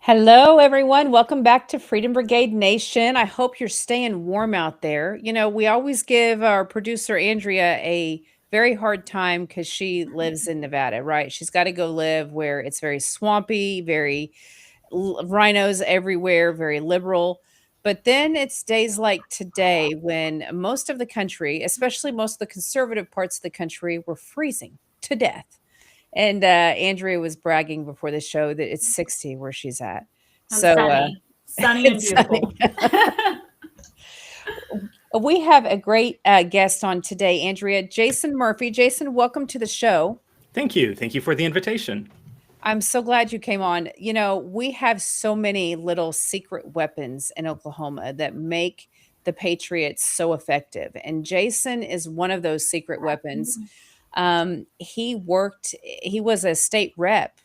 Hello, everyone. Welcome back to Freedom Brigade Nation. I hope you're staying warm out there. We always give our producer, Andrea, a very hard time because she lives in Nevada, right? She's got to go live where it's very swampy, very rhinos everywhere, very liberal. But then it's days like today when most of the country, especially most of the conservative parts of the country, were freezing to death. And Andrea was bragging before the show that it's 60 where she's at. Oh, So sunny and it's sunny. beautiful. We have a great guest on today, Andrea. Jason Murphey. Jason, welcome to the show. Thank you. Thank you for the invitation. I'm so glad you came on. We have so many little secret weapons in Oklahoma that make the Patriots so effective. And Jason is one of those secret weapons. He was a state rep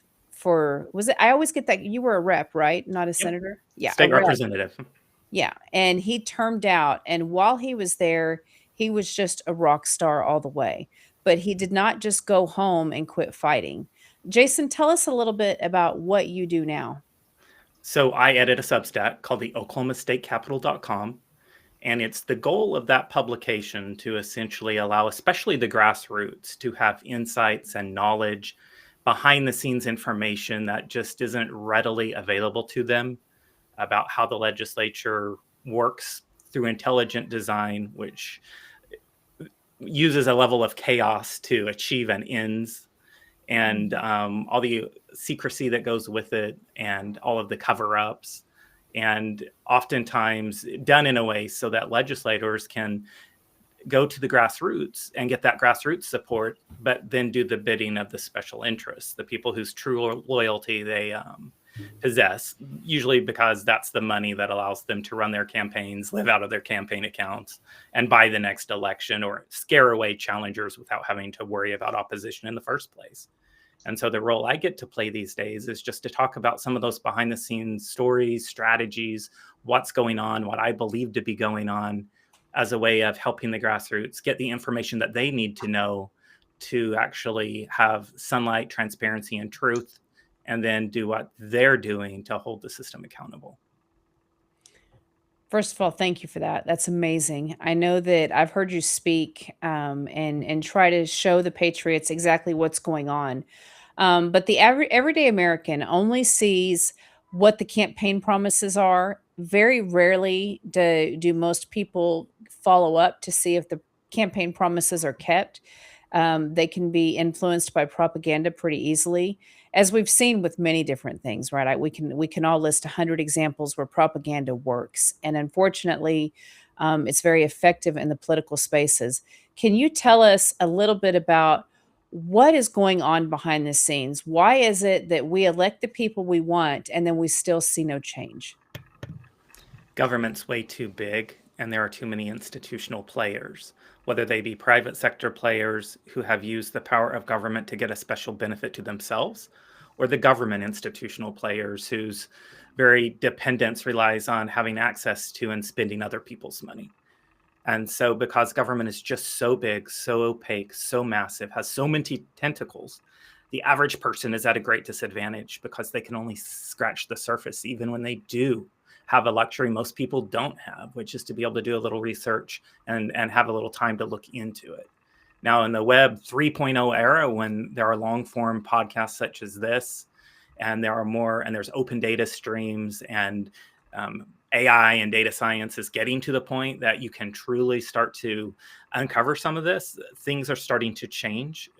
was it? I always get that you were a rep, right? Not a Yep. senator. Yeah, a State rep. representative. Yeah. And he termed out. And while he was there, he was just a rock star all the way. But he did not just go home and quit fighting. Jason, tell us a little bit about what you do now. So I edit a Substack called the OklahomaStateCapital.com. And it's the goal of that publication to essentially allow, especially the grassroots, to have insights and knowledge, behind the scenes information that just isn't readily available to them about how the legislature works through intelligent design, which uses a level of chaos to achieve an ends, and all the secrecy that goes with it and all of the cover-ups, and oftentimes done in a way so that legislators can go to the grassroots and get that grassroots support, but then do the bidding of the special interests, the people whose true loyalty they possess, usually because that's the money that allows them to run their campaigns, live out of their campaign accounts, and buy the next election or scare away challengers without having to worry about opposition in the first place. And so the role I get to play these days is just to talk about some of those behind the scenes stories, strategies, what's going on, what I believe to be going on, as a way of helping the grassroots get the information that they need to know to actually have sunlight, transparency, and truth, and then do what they're doing to hold the system accountable. First of all, thank you for that. That's amazing. I know that I've heard you speak and try to show the patriots exactly what's going on. But the everyday American only sees what the campaign promises are. Very rarely do most people follow up to see if the campaign promises are kept. They can be influenced by propaganda pretty easily, as we've seen with many different things, right? We can all list 100 examples where propaganda works, and unfortunately, it's very effective in the political spaces. Can you tell us a little bit about what is going on behind the scenes? Why is it that we elect the people we want and then we still see no change? Government's way too big, and there are too many institutional players, whether they be private sector players who have used the power of government to get a special benefit to themselves, or the government institutional players whose very dependence relies on having access to and spending other people's money. And so, because government is just so big, so opaque, so massive, has so many tentacles, the average person is at a great disadvantage because they can only scratch the surface, even when they do have a luxury most people don't have, which is to be able to do a little research and have a little time to look into it. Now, in the Web 3.0 era, when there are long form podcasts such as this, and there's open data streams, and AI and data science is getting to the point that you can truly start to uncover some of this, things are starting to change.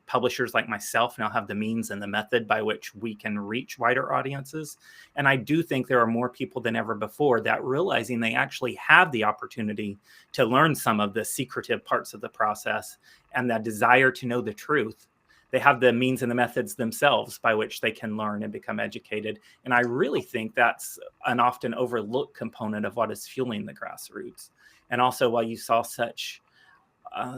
Publishers like myself now have the means and the method by which we can reach wider audiences. And I do think there are more people than ever before that realizing they actually have the opportunity to learn some of the secretive parts of the process and that desire to know the truth. They have the means and the methods themselves by which they can learn and become educated. And I really think that's an often overlooked component of what is fueling the grassroots. And also, while you saw such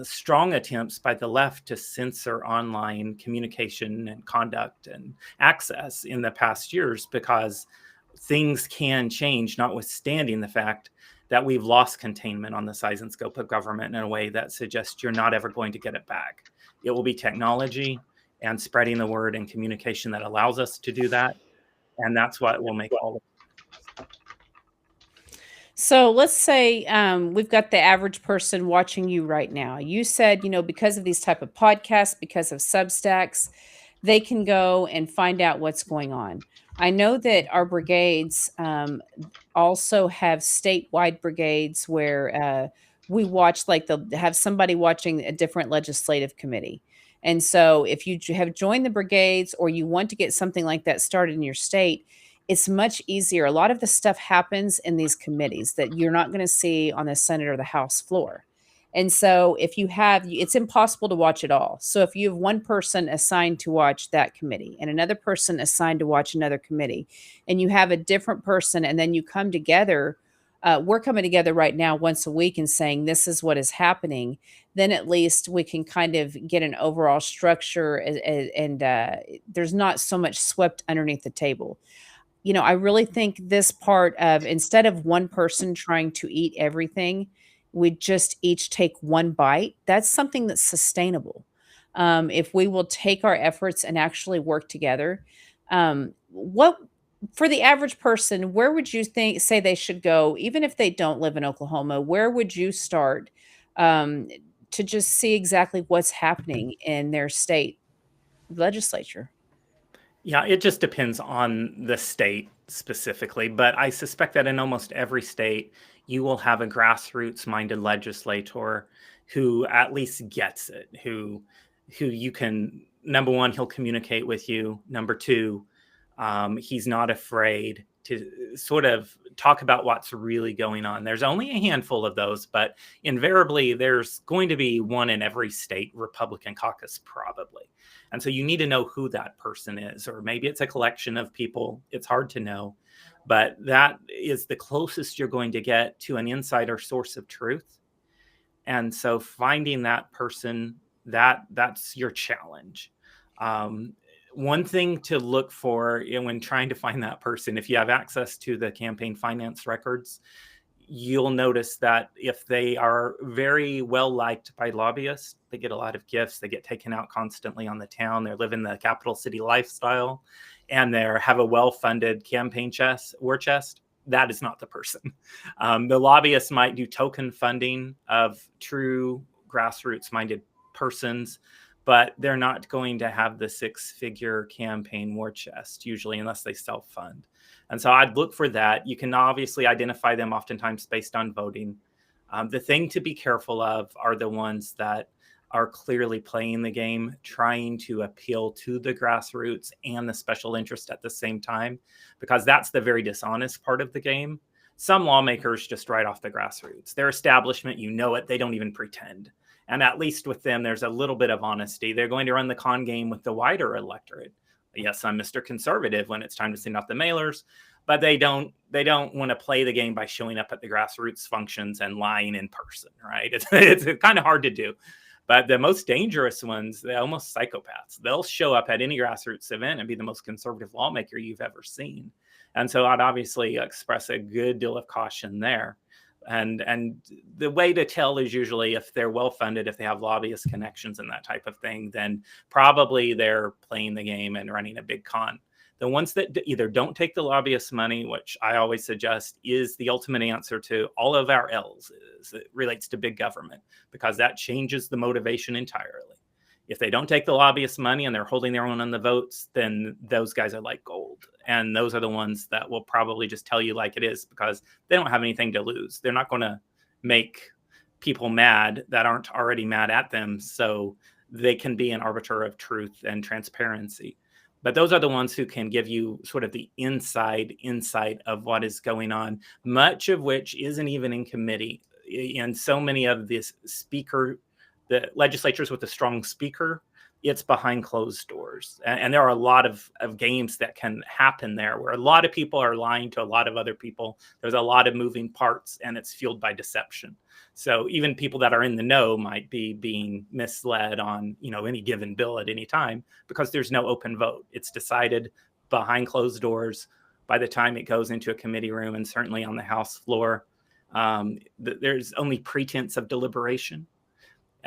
strong attempts by the left to censor online communication and conduct and access in the past years, because things can change, notwithstanding the fact that we've lost containment on the size and scope of government in a way that suggests you're not ever going to get it back. It will be technology and spreading the word and communication that allows us to do that. And that's what will make all of So let's say we've got the average person watching you right now. You said, because of these type of podcasts, because of Substacks, they can go and find out what's going on. I know that our brigades also have statewide brigades where we watch, like they'll have somebody watching a different legislative committee. And so if you have joined the brigades or you want to get something like that started in your state, it's much easier. A lot of the stuff happens in these committees that you're not going to see on the Senate or the House floor. And so if you have, it's impossible to watch it all. So if you have one person assigned to watch that committee and another person assigned to watch another committee, and you have a different person, and then you come together, we're coming together right now once a week and saying, this is what is happening. Then at least we can kind of get an overall structure, and there's not so much swept underneath the table. I really think this part of, instead of one person trying to eat everything, we just each take one bite. That's something that's sustainable. If we will take our efforts and actually work together, what for the average person, where would you say they should go, even if they don't live in Oklahoma? Where would you start um, to just see exactly what's happening in their state legislature? Yeah, it just depends on the state specifically, but I suspect that in almost every state, you will have a grassroots minded legislator who at least gets it, who you can, number one, he'll communicate with you. Number two, he's not afraid to sort of talk about what's really going on. There's only a handful of those, but invariably there's going to be one in every state Republican caucus, probably. And so you need to know who that person is, or maybe it's a collection of people. It's hard to know, but that is the closest you're going to get to an insider source of truth. And so finding that person, that's your challenge. Um, One thing to look for when trying to find that person, if you have access to the campaign finance records, you'll notice that if they are very well liked by lobbyists, they get a lot of gifts, they get taken out constantly on the town, they're living the capital city lifestyle, and they have a well-funded campaign war chest, that is not the person. The lobbyists might do token funding of true grassroots-minded persons, but they're not going to have the six-figure campaign war chest, usually, unless they self-fund. And so I'd look for that. You can obviously identify them oftentimes based on voting. The thing to be careful of are the ones that are clearly playing the game, trying to appeal to the grassroots and the special interest at the same time, because that's the very dishonest part of the game. Some lawmakers just write off the grassroots. Their establishment, you know it, they don't even pretend. And at least with them, there's a little bit of honesty. They're going to run the con game with the wider electorate. Yes, I'm Mr. Conservative when it's time to send out the mailers, but they don't want to play the game by showing up at the grassroots functions and lying in person, right? It's kind of hard to do. But the most dangerous ones, they're almost psychopaths. They'll show up at any grassroots event and be the most conservative lawmaker you've ever seen. And so I'd obviously express a good deal of caution there. And the way to tell is usually if they're well funded, if they have lobbyist connections and that type of thing, then probably they're playing the game and running a big con. The ones that either don't take the lobbyist money, which I always suggest is the ultimate answer to all of our L's, is it relates to big government, because that changes the motivation entirely. If they don't take the lobbyist money and they're holding their own on the votes, then those guys are like gold. And those are the ones that will probably just tell you like it is, because they don't have anything to lose. They're not going to make people mad that aren't already mad at them. So they can be an arbiter of truth and transparency. But those are the ones who can give you sort of the insight of what is going on, much of which isn't even in committee. And so many of this the legislatures with a strong speaker, it's behind closed doors. And there are a lot of games that can happen there where a lot of people are lying to a lot of other people. There's a lot of moving parts and it's fueled by deception. So even people that are in the know might be being misled on, any given bill at any time because there's no open vote. It's decided behind closed doors by the time it goes into a committee room, and certainly on the House floor. There's only pretense of deliberation.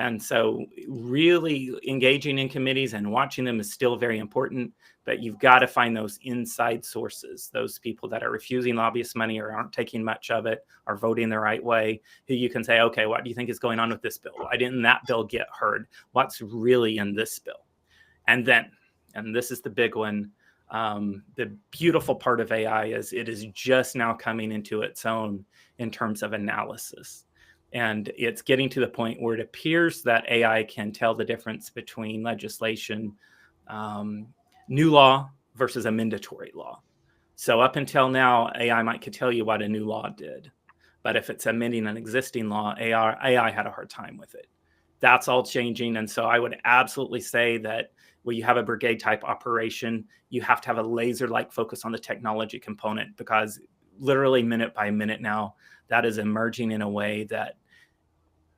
And so really engaging in committees and watching them is still very important, but you've got to find those inside sources, those people that are refusing lobbyist money or aren't taking much of it, are voting the right way, who you can say, okay, what do you think is going on with this bill? Why didn't that bill get heard? What's really in this bill? And then, and this is the big one, the beautiful part of AI is it is just now coming into its own in terms of analysis. And it's getting to the point where it appears that AI can tell the difference between legislation, new law versus a mandatory law. So up until now, AI could tell you what a new law did. But if it's amending an existing law, AI had a hard time with it. That's all changing. And so I would absolutely say that when you have a brigade type operation, you have to have a laser like focus on the technology component, because literally minute by minute now, that is emerging in a way that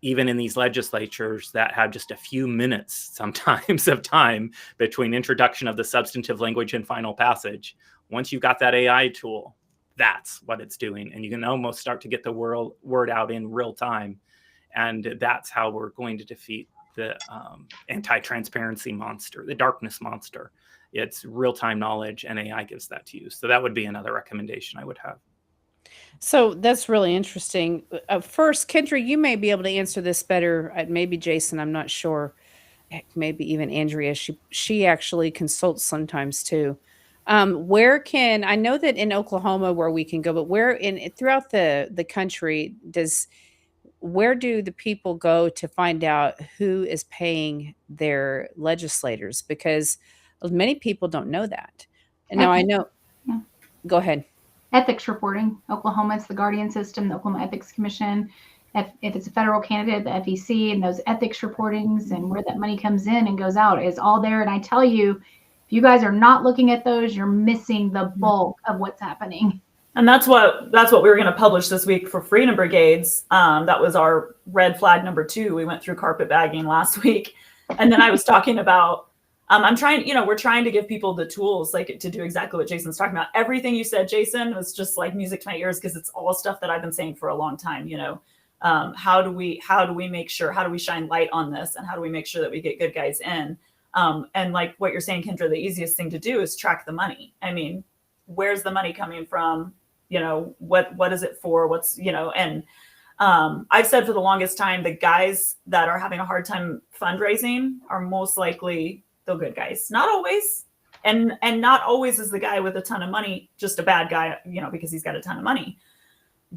even in these legislatures that have just a few minutes sometimes of time between introduction of the substantive language and final passage, once you've got that AI tool, that's what it's doing. And you can almost start to get the word out in real time. And that's how we're going to defeat the anti-transparency monster, the darkness monster. It's real-time knowledge, and AI gives that to you. So that would be another recommendation I would have. So that's really interesting. First, Kendra, you may be able to answer this better. Maybe Jason, I'm not sure. Heck, maybe even Andrea. She actually consults sometimes too. Where can I know that in Oklahoma where we can go, but where in throughout the country does where do the people go to find out who is paying their legislators? Because many people don't know that. And now I Ethics, know. yeah. Go ahead. Ethics reporting. Oklahoma, it's the Guardian System, the Oklahoma Ethics Commission. If it's a federal candidate, the FEC, and those ethics reportings and where that money comes in and goes out is all there. And I tell you, if you guys are not looking at those, you're missing the bulk of what's happening. And that's what we were going to publish this week for Freedom Brigades. That was our red flag number 2. We went through carpetbagging last week, and then I was talking about. I'm trying, we're trying to give people the tools like to do exactly what Jason's talking about. Everything you said, Jason, was just like music to my ears, because it's all stuff that I've been saying for a long time. How do we make sure? How do we shine light on this? And how do we make sure that we get good guys in? And like what you're saying, Kendra, the easiest thing to do is track the money. I mean, where's the money coming from? What is it for? What's, and I've said for the longest time, the guys that are having a hard time fundraising are most likely the good guys. Not always. And not always is the guy with a ton of money just a bad guy, because he's got a ton of money.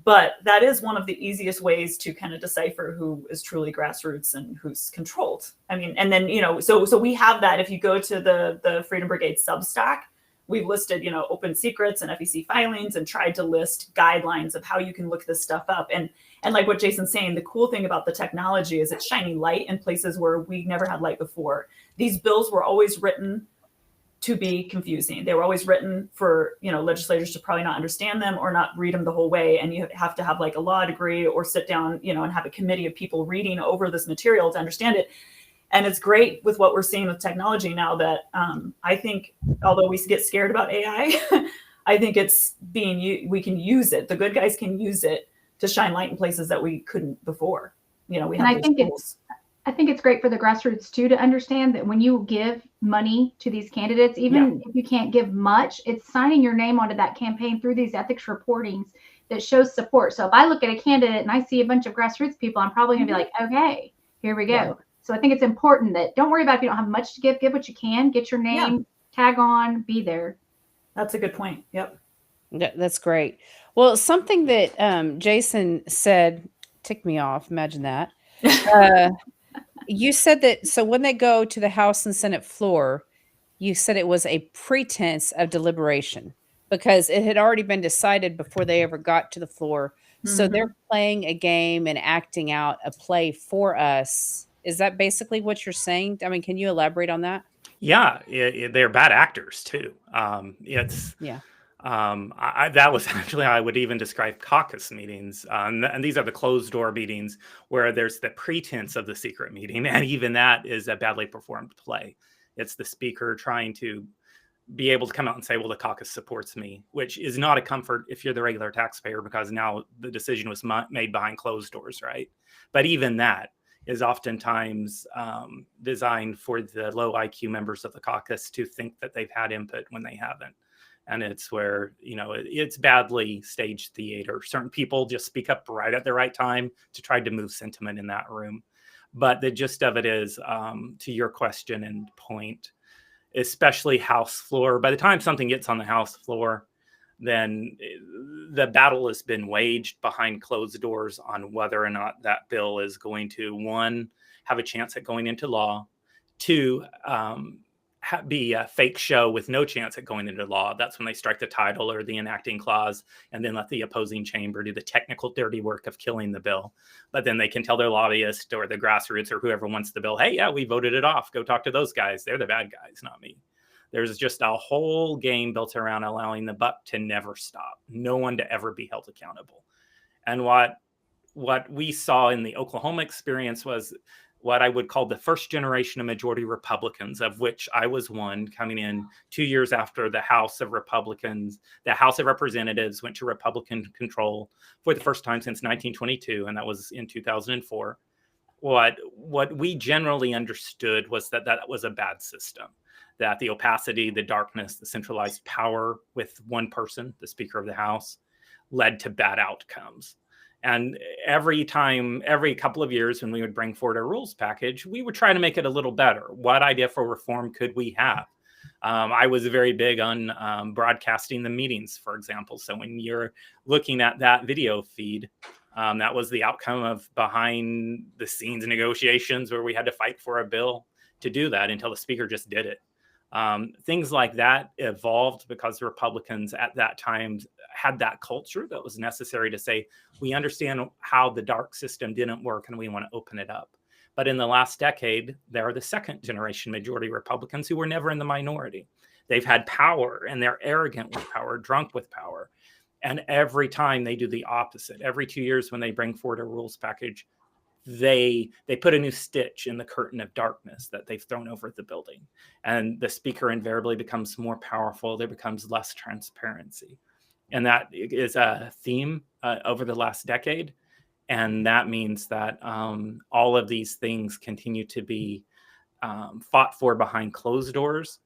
But that is one of the easiest ways to kind of decipher who is truly grassroots and who's controlled. I mean, and then, so we have that. If you go to the Freedom Brigade Substack, we've listed, open secrets and FEC filings and tried to list guidelines of how you can look this stuff up. And like what Jason's saying, the cool thing about the technology is it's shining light in places where we never had light before. These bills were always written to be confusing. They were always written for, legislators to probably not understand them or not read them the whole way. And you have to have like a law degree or sit down, and have a committee of people reading over this material to understand it. And it's great with what we're seeing with technology now that I think, although we get scared about AI, I think we can use it. The good guys can use it to shine light in places that we couldn't before. We have I think it's great for the grassroots too to understand that when you give money to these candidates, even if you can't give much, it's signing your name onto that campaign through these ethics reportings that shows support. So if I look at a candidate and I see a bunch of grassroots people, I'm probably going to be like, okay, here we go. Yeah. So I think it's important that don't worry about if you don't have much to give what you can, get your name, tag on, be there. That's a good point. Yep. That's great. Well, something that Jason said ticked me off. Imagine that. You said that, so when they go to the House and Senate floor, you said it was a pretense of deliberation because it had already been decided before they ever got to the floor. Mm-hmm. So they're playing a game and acting out a play for us. Is that basically what you're saying? I mean, can you elaborate on that? Yeah, they're bad actors too. That was actually how I would even describe caucus meetings. And these are the closed door meetings where there's the pretense of the secret meeting. And even that is a badly performed play. It's the speaker trying to be able to come out and say, well, the caucus supports me, which is not a comfort if you're the regular taxpayer, because now the decision was made behind closed doors, right? But even that, is oftentimes designed for the low IQ members of the caucus to think that they've had input when they haven't. And it's where, it's badly staged theater. Certain people just speak up right at the right time to try to move sentiment in that room. But the gist of it is, to your question and point, especially House floor, by the time something gets on the House floor, then the battle has been waged behind closed doors on whether or not that bill is going to, one, have a chance at going into law, two, be a fake show with no chance at going into law. That's when they strike the title or the enacting clause and then let the opposing chamber do the technical dirty work of killing the bill. But then they can tell their lobbyist or the grassroots or whoever wants the bill, hey, yeah, we voted it off. Go talk to those guys. They're the bad guys, not me. There's just a whole game built around allowing the buck to never stop, no one to ever be held accountable. And what we saw in the Oklahoma experience was what I would call the first generation of majority Republicans, of which I was one, coming in 2 years after the House of Republicans, the House of Representatives went to Republican control for the first time since 1922, and that was in 2004. What we generally understood was that was a bad system, that the opacity, the darkness, the centralized power with one person, the Speaker of the House, led to bad outcomes. And every couple of years when we would bring forward a rules package, we would try to make it a little better. What idea for reform could we have? I was very big on broadcasting the meetings, for example. So when you're looking at that video feed, that was the outcome of behind the scenes negotiations where we had to fight for a bill to do that until the speaker just did it. Things like that evolved because Republicans at that time had that culture that was necessary to say, we understand how the dark system didn't work and we want to open it up. But in the last decade, there are the second generation majority Republicans who were never in the minority. They've had power and they're arrogant with power, drunk with power. And every time they do the opposite. Every 2 years when they bring forward a rules package, they put a new stitch in the curtain of darkness that they've thrown over the building. And the speaker invariably becomes more powerful. There becomes less transparency. And that is a theme over the last decade. And that means that all of these things continue to be fought for behind closed doors.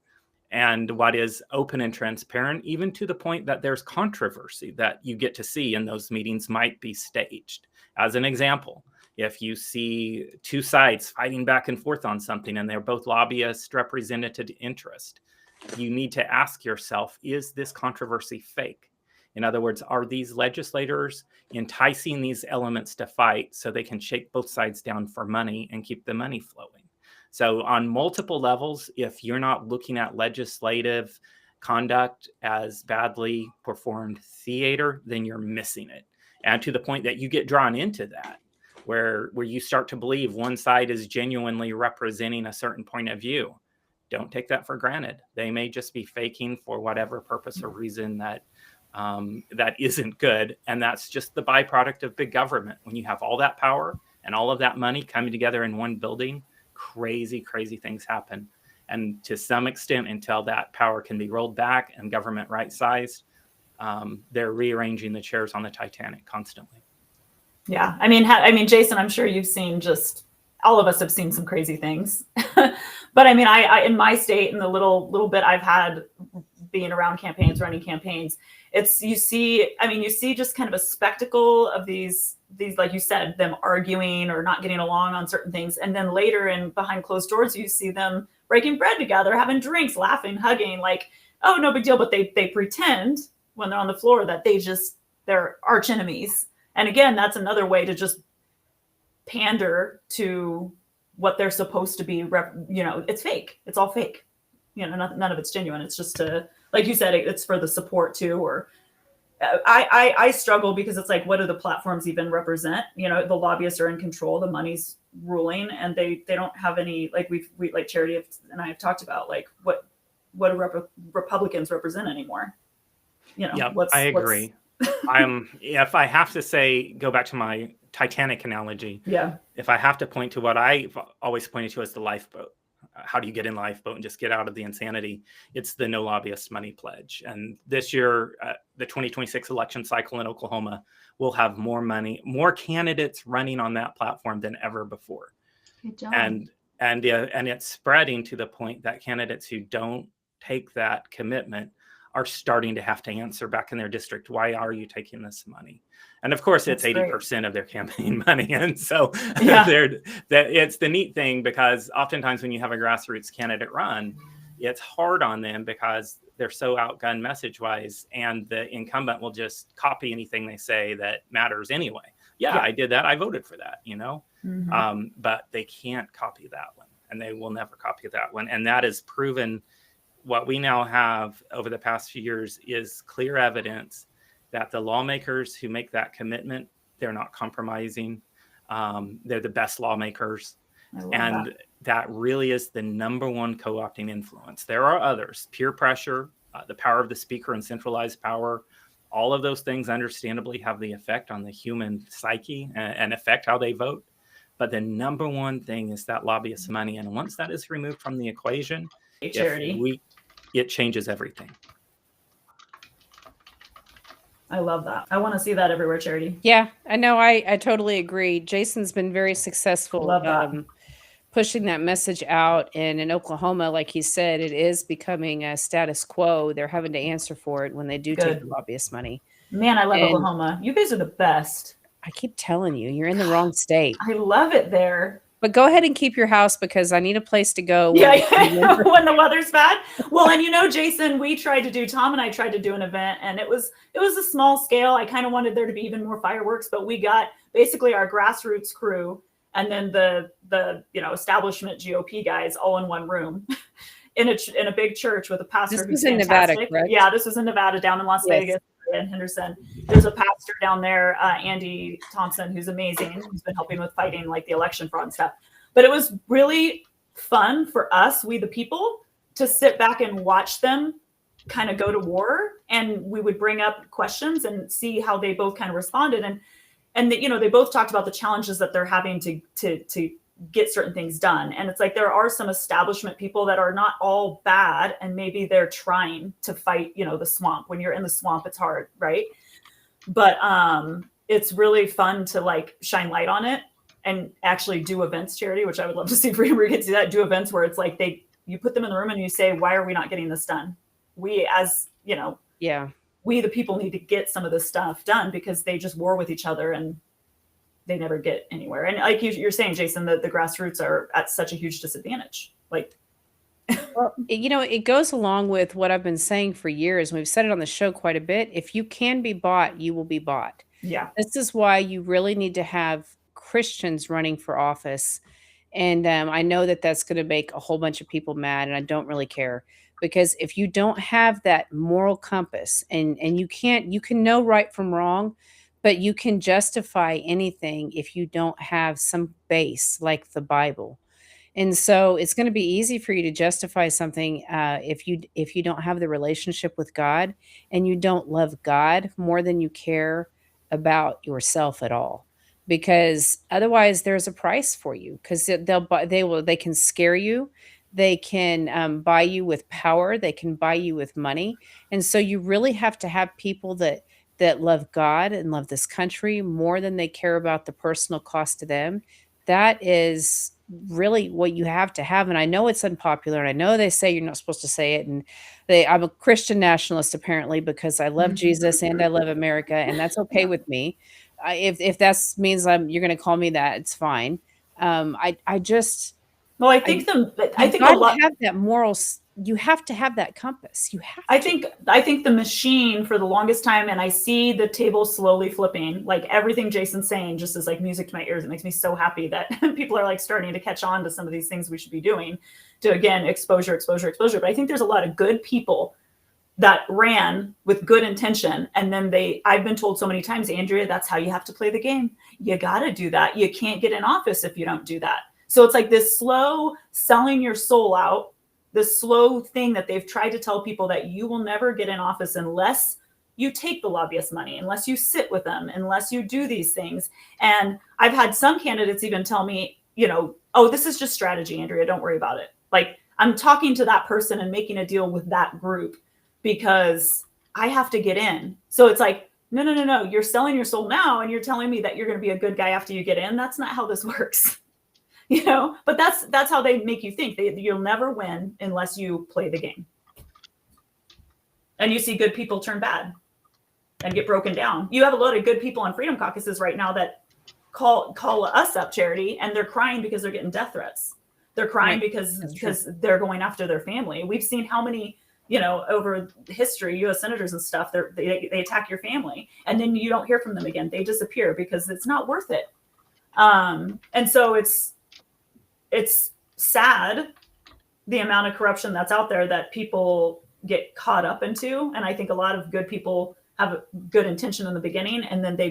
And what is open and transparent, even to the point that there's controversy that you get to see in those meetings, might be staged. As an example, if you see two sides fighting back and forth on something and they're both lobbyist represented interest, you need to ask yourself, is this controversy fake? In other words, are these legislators enticing these elements to fight so they can shake both sides down for money and keep the money flowing? So on multiple levels, if you're not looking at legislative conduct as badly performed theater, then you're missing it. And to the point that you get drawn into that, where you start to believe one side is genuinely representing a certain point of view. Don't take that for granted. They may just be faking for whatever purpose or reason that isn't good. And that's just the byproduct of big government. When you have all that power and all of that money coming together in one building, crazy, crazy things happen. And to some extent, until that power can be rolled back and government right-sized, they're rearranging the chairs on the Titanic constantly. Yeah. I mean, Jason, I'm sure you've seen all of us have seen some crazy things. But I mean, I in my state, in the little bit I've had being around campaigns, running campaigns, you see just kind of a spectacle of these, like you said, them arguing or not getting along on certain things. And then later in behind closed doors, you see them breaking bread together, having drinks, laughing, hugging, like, oh, no big deal. But they pretend when they're on the floor that they're arch enemies. And again, that's another way to just pander to what they're supposed to be. It's fake. It's all fake. None of it's genuine. It's just like you said, it's for the support too. Or I struggle because it's like, what do the platforms even represent? The lobbyists are in control. The money's ruling, and they don't have any, like we like Charity and I have talked about, like what do Republicans represent anymore? Yeah, I agree. If I have to say, go back to my Titanic analogy. Yeah. If I have to point to what I've always pointed to as the lifeboat, how do you get in the lifeboat and just get out of the insanity? It's the no lobbyist money pledge. And this year, the 2026 election cycle in Oklahoma will have more money, more candidates running on that platform than ever before. Good job. And it's spreading to the point that candidates who don't take that commitment are starting to have to answer back in their district, why are you taking this money? And of course, it's 80% of their campaign money. And so it's the neat thing, because oftentimes when you have a grassroots candidate run, it's hard on them because they're so outgunned message-wise, and the incumbent will just copy anything they say that matters anyway. Yeah, I did that. I voted for that, but they can't copy that one, and they will never copy that one. And that is proven. What we now have over the past few years is clear evidence that the lawmakers who make that commitment, they're not compromising. They're the best lawmakers. And that really is the number one co-opting influence. There are others: peer pressure, the power of the speaker and centralized power. All of those things understandably have the effect on the human psyche and affect how they vote. But the number one thing is that lobbyist money. And once that is removed from the equation, it changes everything. I love that. I want to see that everywhere, Charity. Yeah, I know. I totally agree. Jason's been very successful pushing that message out. And in Oklahoma, like he said, it is becoming a status quo. They're having to answer for it when they do take the lobbyist money. Man, I love Oklahoma. You guys are the best. I keep telling you, you're in the wrong state. I love it there. But go ahead and keep your house, because I need a place to go. When the weather's bad. Well, and Jason, Tom and I tried to do an event, and it was a small scale. I kind of wanted there to be even more fireworks, but we got basically our grassroots crew and then the establishment GOP guys all in one room in a big church with a pastor. This was in Nevada, correct? Yeah, this was in Nevada, down in Las Vegas. In Henderson. There's a pastor down there, Andy Thompson, who's amazing. He's been helping with fighting like the election fraud and stuff. But it was really fun for us, we the people, to sit back and watch them kind of go to war. And we would bring up questions and see how they both kind of responded. And they both talked about the challenges that they're having to get certain things done. And it's like there are some establishment people that are not all bad, and maybe they're trying to fight, the swamp. When you're in the swamp, it's hard, right? But it's really fun to like shine light on it and actually do events, Charity, which I would love to see Freedom Brigade do that. Do events where it's like you put them in the room and you say, why are we not getting this done? We we the people need to get some of this stuff done, because they just war with each other and they never get anywhere. And like you're saying, Jason, the grassroots are at such a huge disadvantage. Like, well, it goes along with what I've been saying for years. We've said it on the show quite a bit. If you can be bought, you will be bought. Yeah. This is why you really need to have Christians running for office. And I know that that's going to make a whole bunch of people mad, and I don't really care, because if you don't have that moral compass, and you can know right from wrong, but you can justify anything if you don't have some base like the Bible. And so it's going to be easy for you to justify something if you don't have the relationship with God, and you don't love God more than you care about yourself at all. Because otherwise there's a price for you, because they can scare you. They can buy you with power. They can buy you with money. And so you really have to have people that love God and love this country more than they care about the personal cost to them. That is really what you have to have. And I know it's unpopular, and I know they say you're not supposed to say it. And I'm a Christian nationalist, apparently, because I love Jesus and I love America, and that's okay with me. If that means you're going to call me that, it's fine. I think a lot have that morals. You have to have that compass. You have. I think the machine for the longest time, and I see the table slowly flipping. Like everything Jason's saying, just is like music to my ears. It makes me so happy that people are like starting to catch on to some of these things we should be doing to, again, exposure. But I think there's a lot of good people that ran with good intention, and then I've been told so many times, Andrea, that's how you have to play the game. You got to do that. You can't get in office if you don't do that. So it's like this slow selling your soul out, this slow thing that they've tried to tell people, that you will never get in office unless you take the lobbyist money, unless you sit with them, unless you do these things. And I've had some candidates even tell me, oh, this is just strategy, Andrea, don't worry about it. Like, I'm talking to that person and making a deal with that group because I have to get in. So it's like, no, you're selling your soul now, and you're telling me that you're going to be a good guy after you get in. That's not how this works. but that's how they make you think. You'll never win unless you play the game. And you see good people turn bad and get broken down. You have a lot of good people on Freedom Caucuses right now that call us up, Charity, and they're crying because they're getting death threats. They're crying because they're going after their family. We've seen how many, over history, U.S. senators and stuff, they attack your family, and then you don't hear from them again. They disappear because it's not worth it. And so it's sad, the amount of corruption that's out there that people get caught up into. And I think a lot of good people have a good intention in the beginning, and then they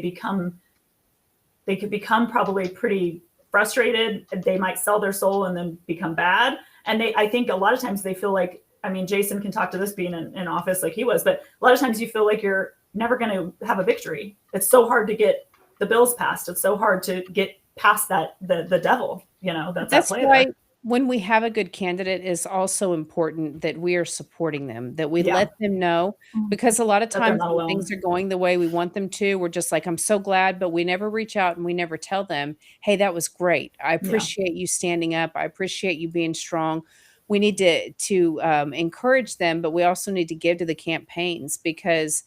could become probably pretty frustrated. They might sell their soul and then become bad. And I think a lot of times they feel like, Jason can talk to this being in office like he was, but a lot of times you feel like you're never going to have a victory. It's so hard to get the bills passed. It's so hard to get past that, the devil, that's why when we have a good candidate, it's also important that we are supporting them, that we let them know, because a lot of times when things are going the way we want them to, we're just like, I'm so glad, but we never reach out and we never tell them, hey, that was great. I appreciate you standing up. I appreciate you being strong. We need to encourage them, but we also need to give to the campaigns, because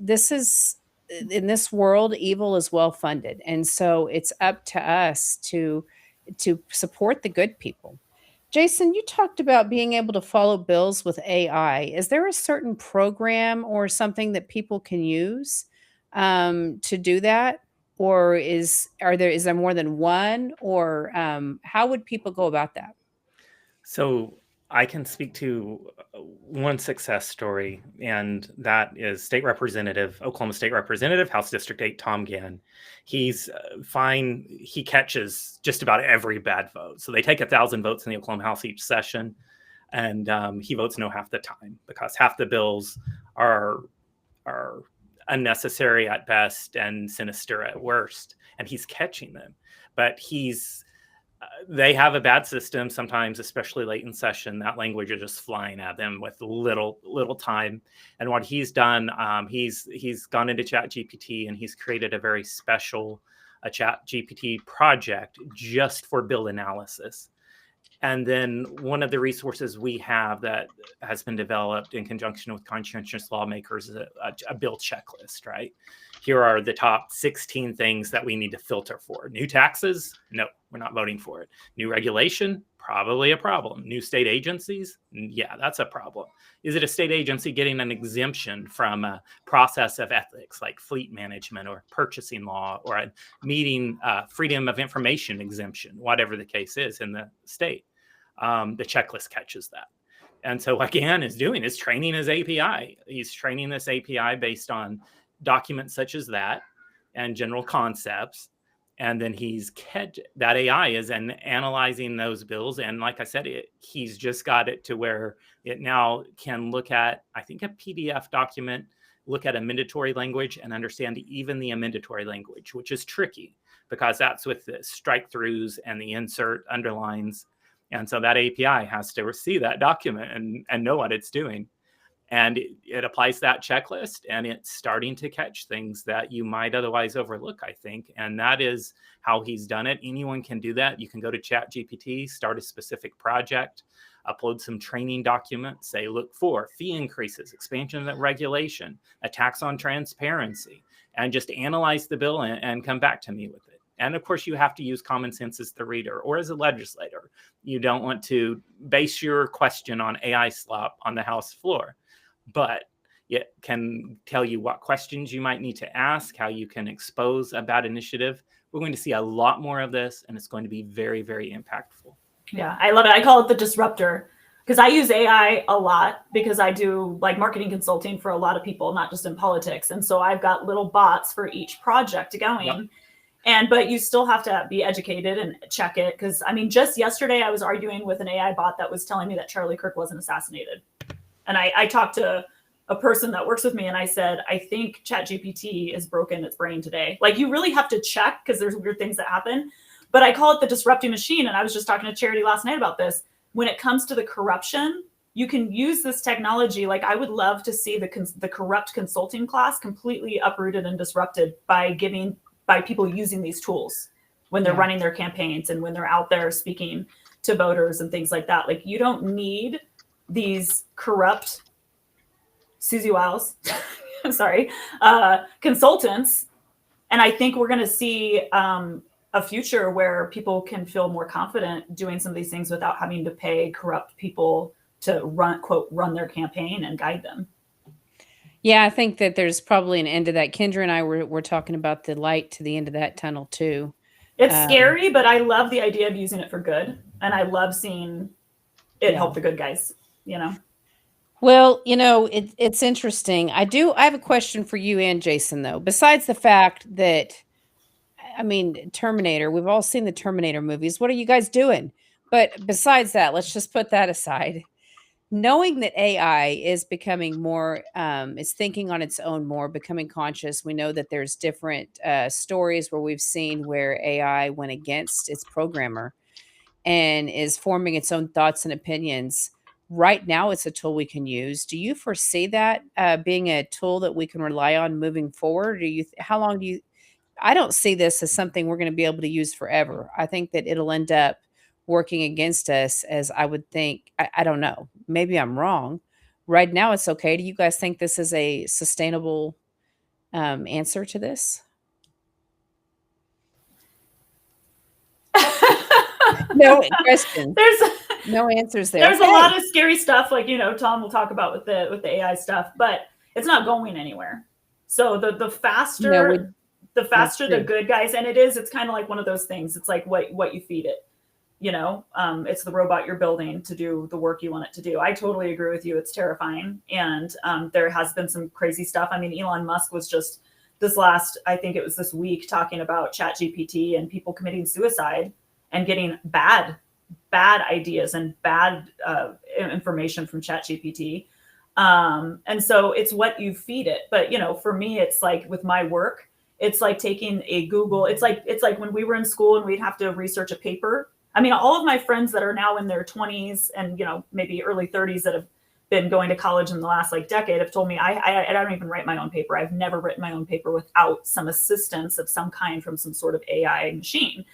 this is, in this world, evil is well funded. And so it's up to us to support the good people. Jason, you talked about being able to follow bills with AI. Is there a certain program or something that people can use to do that? Or is there more than one? Or how would people go about that? So I can speak to one success story, and that is Oklahoma State Representative, House District 8, Tom Gann. He's fine. He catches just about every bad vote. So they take 1,000 votes in the Oklahoma House each session, and he votes no half the time, because half the bills are unnecessary at best and sinister at worst, and he's catching them. But they have a bad system sometimes, especially late in session. That language is just flying at them with little time. And what he's done, he's gone into ChatGPT and he's created a very special ChatGPT project just for bill analysis. And then one of the resources we have that has been developed in conjunction with conscientious lawmakers is a bill checklist, right? Here are the top 16 things that we need to filter for. New taxes? No, we're not voting for it. New regulation? Probably a problem. New state agencies? Yeah, that's a problem. Is it a state agency getting an exemption from a process of ethics like fleet management or purchasing law, or a meeting freedom of information exemption, whatever the case is in the state? The checklist catches that. And so what Gann is doing is training his API. He's training this API based on documents such as that and general concepts. And then that AI is analyzing those bills. And like I said, he's just got it to where it now can look at, I think, a PDF document, look at amendatory language and understand even the amendatory language, which is tricky because that's with the strike throughs and the insert underlines. And so that API has to see that document and know what it's doing. And it applies that checklist, and it's starting to catch things that you might otherwise overlook, I think. And that is how he's done it. Anyone can do that. You can go to ChatGPT, start a specific project, upload some training documents, say, look for fee increases, expansion of regulation, attacks on transparency, and just analyze the bill and come back to me with it. And of course, you have to use common sense as the reader or as a legislator. You don't want to base your question on AI slop on the House floor. But it can tell you what questions you might need to ask, how you can expose a bad initiative. We're going to see a lot more of this, and it's going to be very, very impactful. Yeah, I love it. I call it the disruptor, because I use AI a lot because I do like marketing consulting for a lot of people, not just in politics. And so I've got little bots for each project going. Yep. But you still have to be educated and check it. Because just yesterday I was arguing with an AI bot that was telling me that Charlie Kirk wasn't assassinated. And I talked to a person that works with me and I said, I think ChatGPT is broken its brain today. Like, you really have to check because there's weird things that happen. But I call it the disrupting machine. And I was just talking to Charity last night about this. When it comes to the corruption, you can use this technology. Like, I would love to see the corrupt consulting class completely uprooted and disrupted by people using these tools. when they're Yeah. running their campaigns and when they're out there speaking to voters and things like that. Like, you don't need these corrupt Susie Wiles, sorry, consultants. And I think we're going to see a future where people can feel more confident doing some of these things without having to pay corrupt people to run, quote, run their campaign and guide them. Yeah, I think that there's probably an end to that. Kendra and I were talking about the light to the end of that tunnel too. It's scary, but I love the idea of using it for good. And I love seeing it help the good guys, you know? Well, it's interesting. I have a question for you and Jason, though. Besides the fact that, I mean, Terminator, we've all seen the Terminator movies. What are you guys doing? But besides that, let's just put that aside. Knowing that AI is becoming more, is thinking on its own more, becoming conscious. We know that there's different stories where we've seen where AI went against its programmer and is forming its own thoughts and opinions. Right now, it's a tool we can use. Do you foresee that being a tool that we can rely on moving forward? Do you? How long do you? I don't see this as something we're going to be able to use forever. I think that it'll end up working against us, as I would think. I don't know. Maybe I'm wrong. Right now, it's okay. Do you guys think this is a sustainable answer to this? No questions. No answers there. There's a lot of scary stuff, like, Tom will talk about with the AI stuff, but it's not going anywhere. So the faster the good guys, and it's kind of like one of those things. It's like what you feed it. It's the robot you're building to do the work you want it to do. I totally agree with you. It's terrifying, and there has been some crazy stuff. I mean, Elon Musk was just I think it was this week, talking about ChatGPT and people committing suicide and getting bad ideas and bad information from ChatGPT. And so it's what you feed it. But, for me, it's like with my work, it's like taking a Google. It's like when we were in school and we'd have to research a paper. I mean, all of my friends that are now in their 20s and, maybe early 30s that have been going to college in the last decade have told me I don't even write my own paper. I've never written my own paper without some assistance of some kind from some sort of AI machine.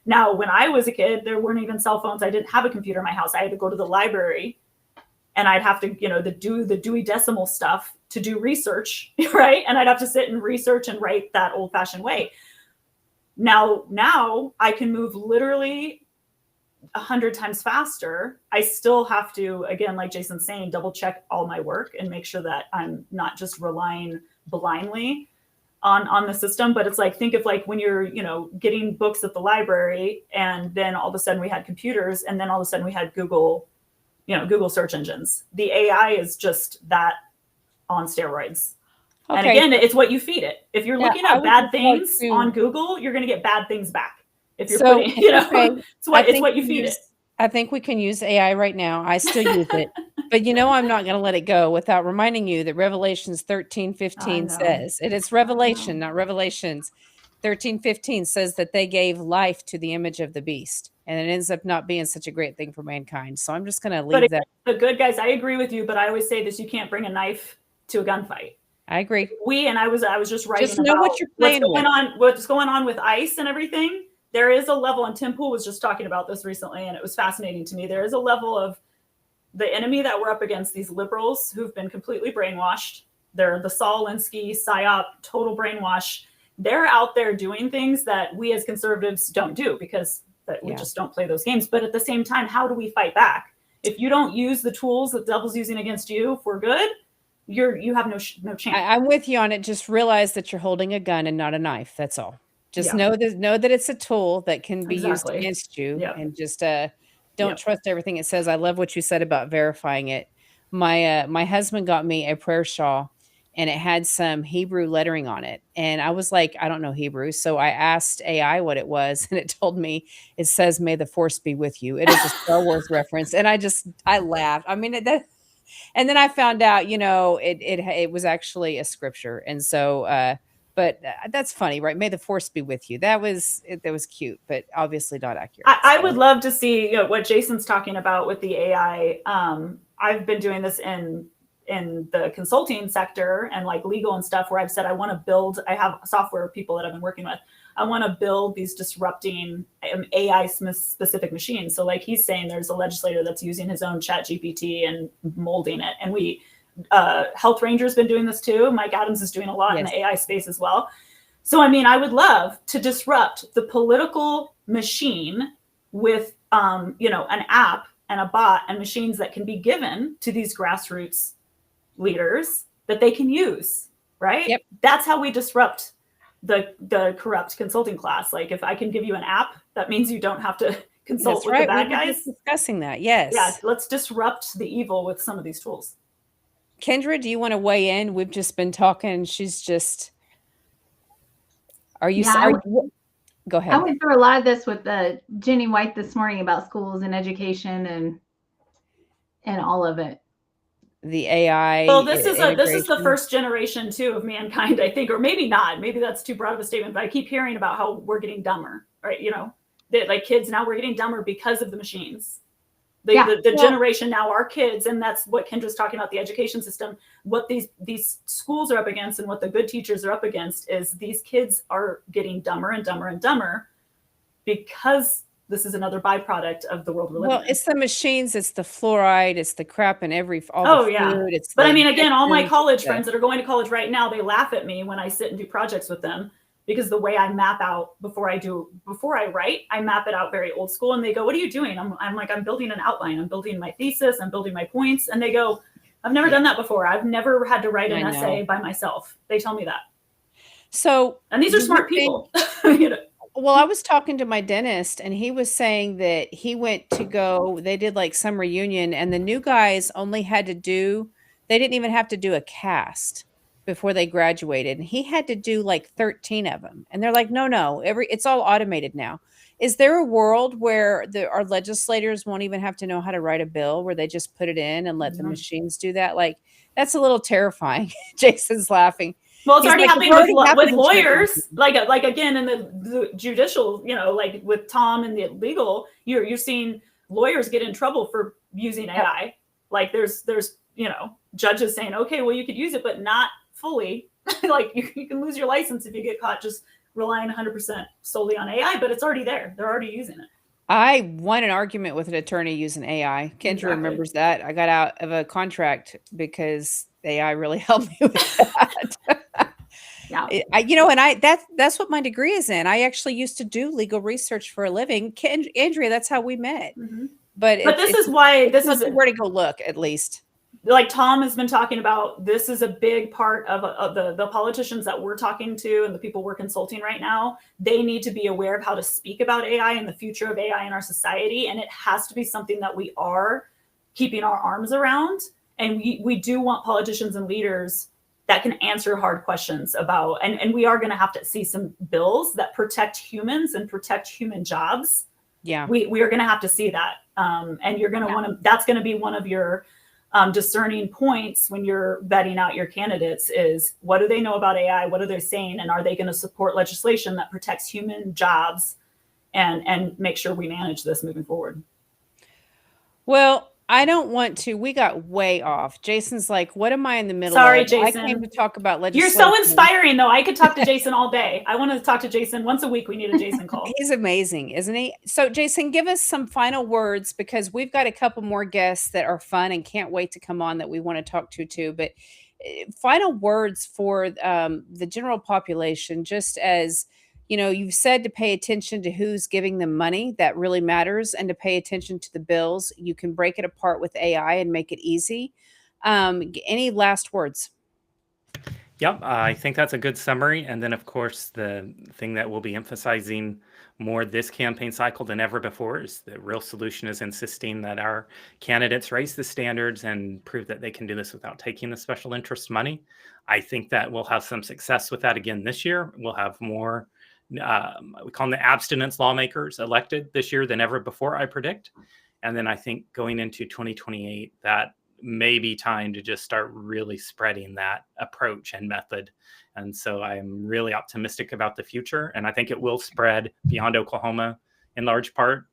Now, when I was a kid, there weren't even cell phones. I didn't have a computer in my house. I had to go to the library, and I'd have to, do the Dewey Decimal stuff to do research, right? And I'd have to sit and research and write that old-fashioned way. Now I can move literally 100 times faster. I still have to, again, like Jason's saying, double check all my work and make sure that I'm not just relying blindly on the system. But it's like, think of when you're, getting books at the library, and then all of a sudden we had computers, and then all of a sudden we had Google search engines. The AI is just that on steroids. Okay. And again, it's what you feed it. If you're looking at bad things on Google, you're going to get bad things back. If you're putting, it's what you feed it. I think we can use AI right now. I still use it. But I'm not going to let it go without reminding you that Revelations 13:15 says, it is Revelation, not Revelations. 13:15 says that they gave life to the image of the beast. And it ends up not being such a great thing for mankind. So I'm just going to leave that. The good guys, I agree with you, but I always say this: you can't bring a knife to a gunfight. I agree. I was just writing just know about what you're playing what's going on with ICE and everything. There is a level, and Tim Pool was just talking about this recently, and it was fascinating to me. There is a level of the enemy that we're up against, these liberals who've been completely brainwashed. They're the Saul Alinsky, PSYOP, total brainwash. They're out there doing things that we as conservatives don't do because we just don't play those games. But at the same time, how do we fight back? If you don't use the tools that the devil's using against you for good, you have no chance. I'm with you on it. Just realize that you're holding a gun and not a knife. That's all. Just know that it's a tool that can be used against you, and just don't trust everything it says. I love what you said about verifying it. My husband got me a prayer shawl, and it had some Hebrew lettering on it, and I was like, I don't know Hebrew, so I asked AI what it was, and it told me it says, "May the force be with you." It is a Star Wars reference, and I laughed. I mean and then I found out, it was actually a scripture, and so. But that's funny, right? May the force be with you. That was cute, but obviously not accurate. I would love to see what Jason's talking about with the AI. I've been doing this in in the consulting sector and like legal and stuff, where I've said I have software people that I've been working with. I want to build these disrupting AI specific machines. So like he's saying, there's a legislator that's using his own chat GPT and molding it. And Health Ranger's been doing this too. Mike Adams is doing a lot in the AI space as well. So, I mean, I would love to disrupt the political machine with, an app and a bot and machines that can be given to these grassroots leaders that they can use, right? Yep. That's how we disrupt the corrupt consulting class. Like if I can give you an app, that means you don't have to consult with the bad guys. We were just discussing that. Yes. Yeah. Let's disrupt the evil with some of these tools. Kendra, do you want to weigh in? We've just been talking. She's just, go ahead. I went through a lot of this with Jenny White this morning about schools and education and all of it. The AI. Well, this is the first generation too of mankind, I think, or maybe not. Maybe that's too broad of a statement, but I keep hearing about how we're getting dumber, right? That like kids now, we're getting dumber because of the machines. The generation now, our kids, and that's what Kendra's talking about, the education system, what these schools are up against and what the good teachers are up against is these kids are getting dumber and dumber and dumber because this is another byproduct of the world we're living in. Well, it's the machines, it's the fluoride, it's the crap in the food. But I mean, again, all my college friends that are going to college right now, they laugh at me when I sit and do projects with them because the way I map out before I write, I map it out very old school. And they go, "What are you doing?" I'm like, "I'm building an outline. I'm building my thesis. I'm building my points." And they go, "I've never done that before. I've never had to write an essay by myself." They tell me that. So, and these are smart people. Well, I was talking to my dentist and he was saying that he went to they did like some reunion and the new guys only had to they didn't even have to do a cast before they graduated. And he had to do like 13 of them. And they're like, no, it's all automated now. Is there a world where our legislators won't even have to know how to write a bill where they just put it in and let the machines do that? Like, that's a little terrifying. Jason's laughing. Well, it's already happening with lawyers, like again in the judicial, like with Tom and the legal, you're seeing lawyers get in trouble for using AI. Like there's judges saying, okay, well you could use it, but not fully. Like you can lose your license if you get caught just relying 100% solely on AI, but it's already there. They're already using it. I won an argument with an attorney using AI. Kendra remembers that. I got out of a contract because AI really helped me with that. That's what my degree is in. I actually used to do legal research for a living. Andrea, that's how we met. Mm-hmm. But this is why this is where to go look, at least. Like Tom has been talking about, this is a big part of the politicians that we're talking to and the people we're consulting right now. They need to be aware of how to speak about AI and the future of AI in our society. And it has to be something that we are keeping our arms around. And we do want politicians and leaders that can answer hard questions about, and we are going to have to see some bills that protect humans and protect human jobs. Yeah. We are going to have to see that. And you're going to want to, that's going to be one of your discerning points when you're vetting out your candidates is what do they know about AI? What are they saying? And are they going to support legislation that protects human jobs and make sure we manage this moving forward? Well, I don't want to. We got way off. Jason's like, what am I in the middle Sorry, of? Jason. I came to talk about legislation. You're so inspiring, though. I could talk to Jason all day. I want to talk to Jason once a week. We need a Jason call. He's amazing, isn't he? So, Jason, give us some final words because we've got a couple more guests that are fun and can't wait to come on that we want to talk to too. But final words for the general population, just as you've said to pay attention to who's giving them money. That really matters. And to pay attention to the bills. You can break it apart with AI and make it easy. Any last words? Yep, I think that's a good summary. And then, of course, the thing that we'll be emphasizing more this campaign cycle than ever before is the real solution is insisting that our candidates raise the standards and prove that they can do this without taking the special interest money. I think that we'll have some success with that again this year. We'll have more we call them the abstinence lawmakers elected this year than ever before, I predict. And then I think going into 2028, that may be time to just start really spreading that approach and method. And so I'm really optimistic about the future. And I think it will spread beyond Oklahoma in large part.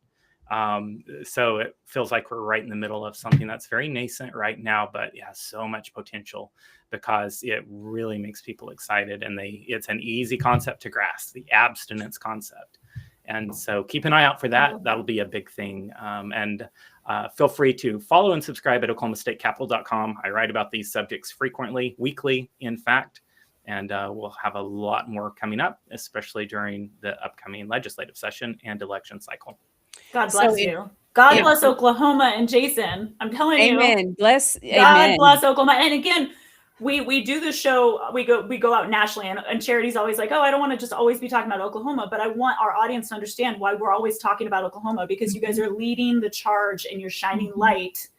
So it feels like we're right in the middle of something that's very nascent right now, but it has so much potential because it really makes people excited, and it's an easy concept to grasp, the abstinence concept. And so keep an eye out for that. That'll be a big thing. And feel free to follow and subscribe at oklahomastatecapital.com. I write about these subjects frequently, weekly, in fact, and we'll have a lot more coming up, especially during the upcoming legislative session and election cycle. God bless you. God bless Oklahoma and Jason. I'm telling you. Amen. God bless Oklahoma. And again, we do this show, we go out nationally, and Charity's always like, oh, I don't want to just always be talking about Oklahoma, but I want our audience to understand why we're always talking about Oklahoma, because you guys are leading the charge and you're shining light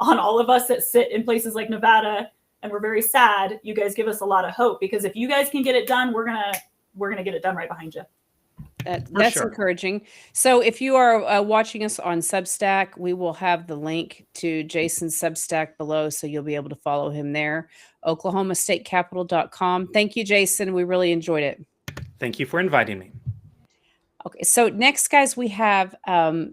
on all of us that sit in places like Nevada, and we're very sad. You guys give us a lot of hope, because if you guys can get it done, we're gonna get it done right behind you. That's encouraging. So if you are watching us on Substack, we will have the link to Jason's Substack below, so you'll be able to follow him there. oklahomastatecapital.com. Thank you, Jason. We really enjoyed it. Thank you for inviting me. Okay, so next, guys, we have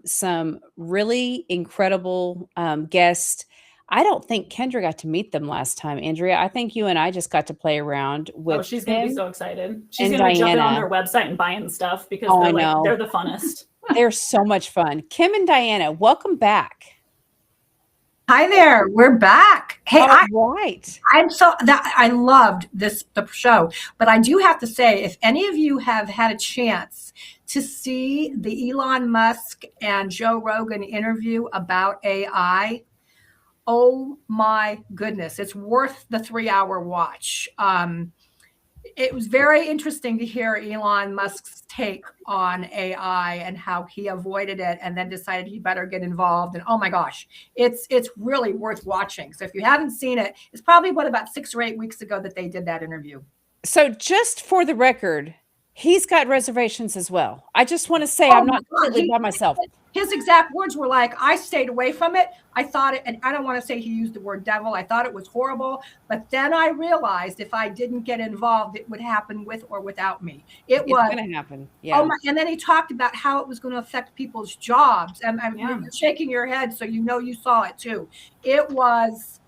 some really incredible guests. I don't think Kendra got to meet them last time, Andrea. I think you and I just got to play around with. Oh, she's going to be so excited. She's going to jump in on their website and buying stuff, because they're the funnest. They're so much fun. Kim and Diana, welcome back. Hi there, we're back. Hey, I'm so that I loved the show, but I do have to say, if any of you have had a chance to see the Elon Musk and Joe Rogan interview about AI, oh my goodness, it's worth the 3-hour watch. It was very interesting to hear Elon Musk's take on AI and how he avoided it and then decided he better get involved. And oh my gosh, it's really worth watching. So if you haven't seen it, it's probably about 6 or 8 weeks ago that they did that interview. So just for the record, he's got reservations as well. I just want to say I'm not completely by myself. His exact words were like, I stayed away from it. I thought it, and I don't want to say he used the word devil. I thought it was horrible. But then I realized if I didn't get involved, it would happen with or without me. It's going to happen. Yeah. And then he talked about how it was going to affect people's jobs. And you're shaking your head, so you saw it too. It was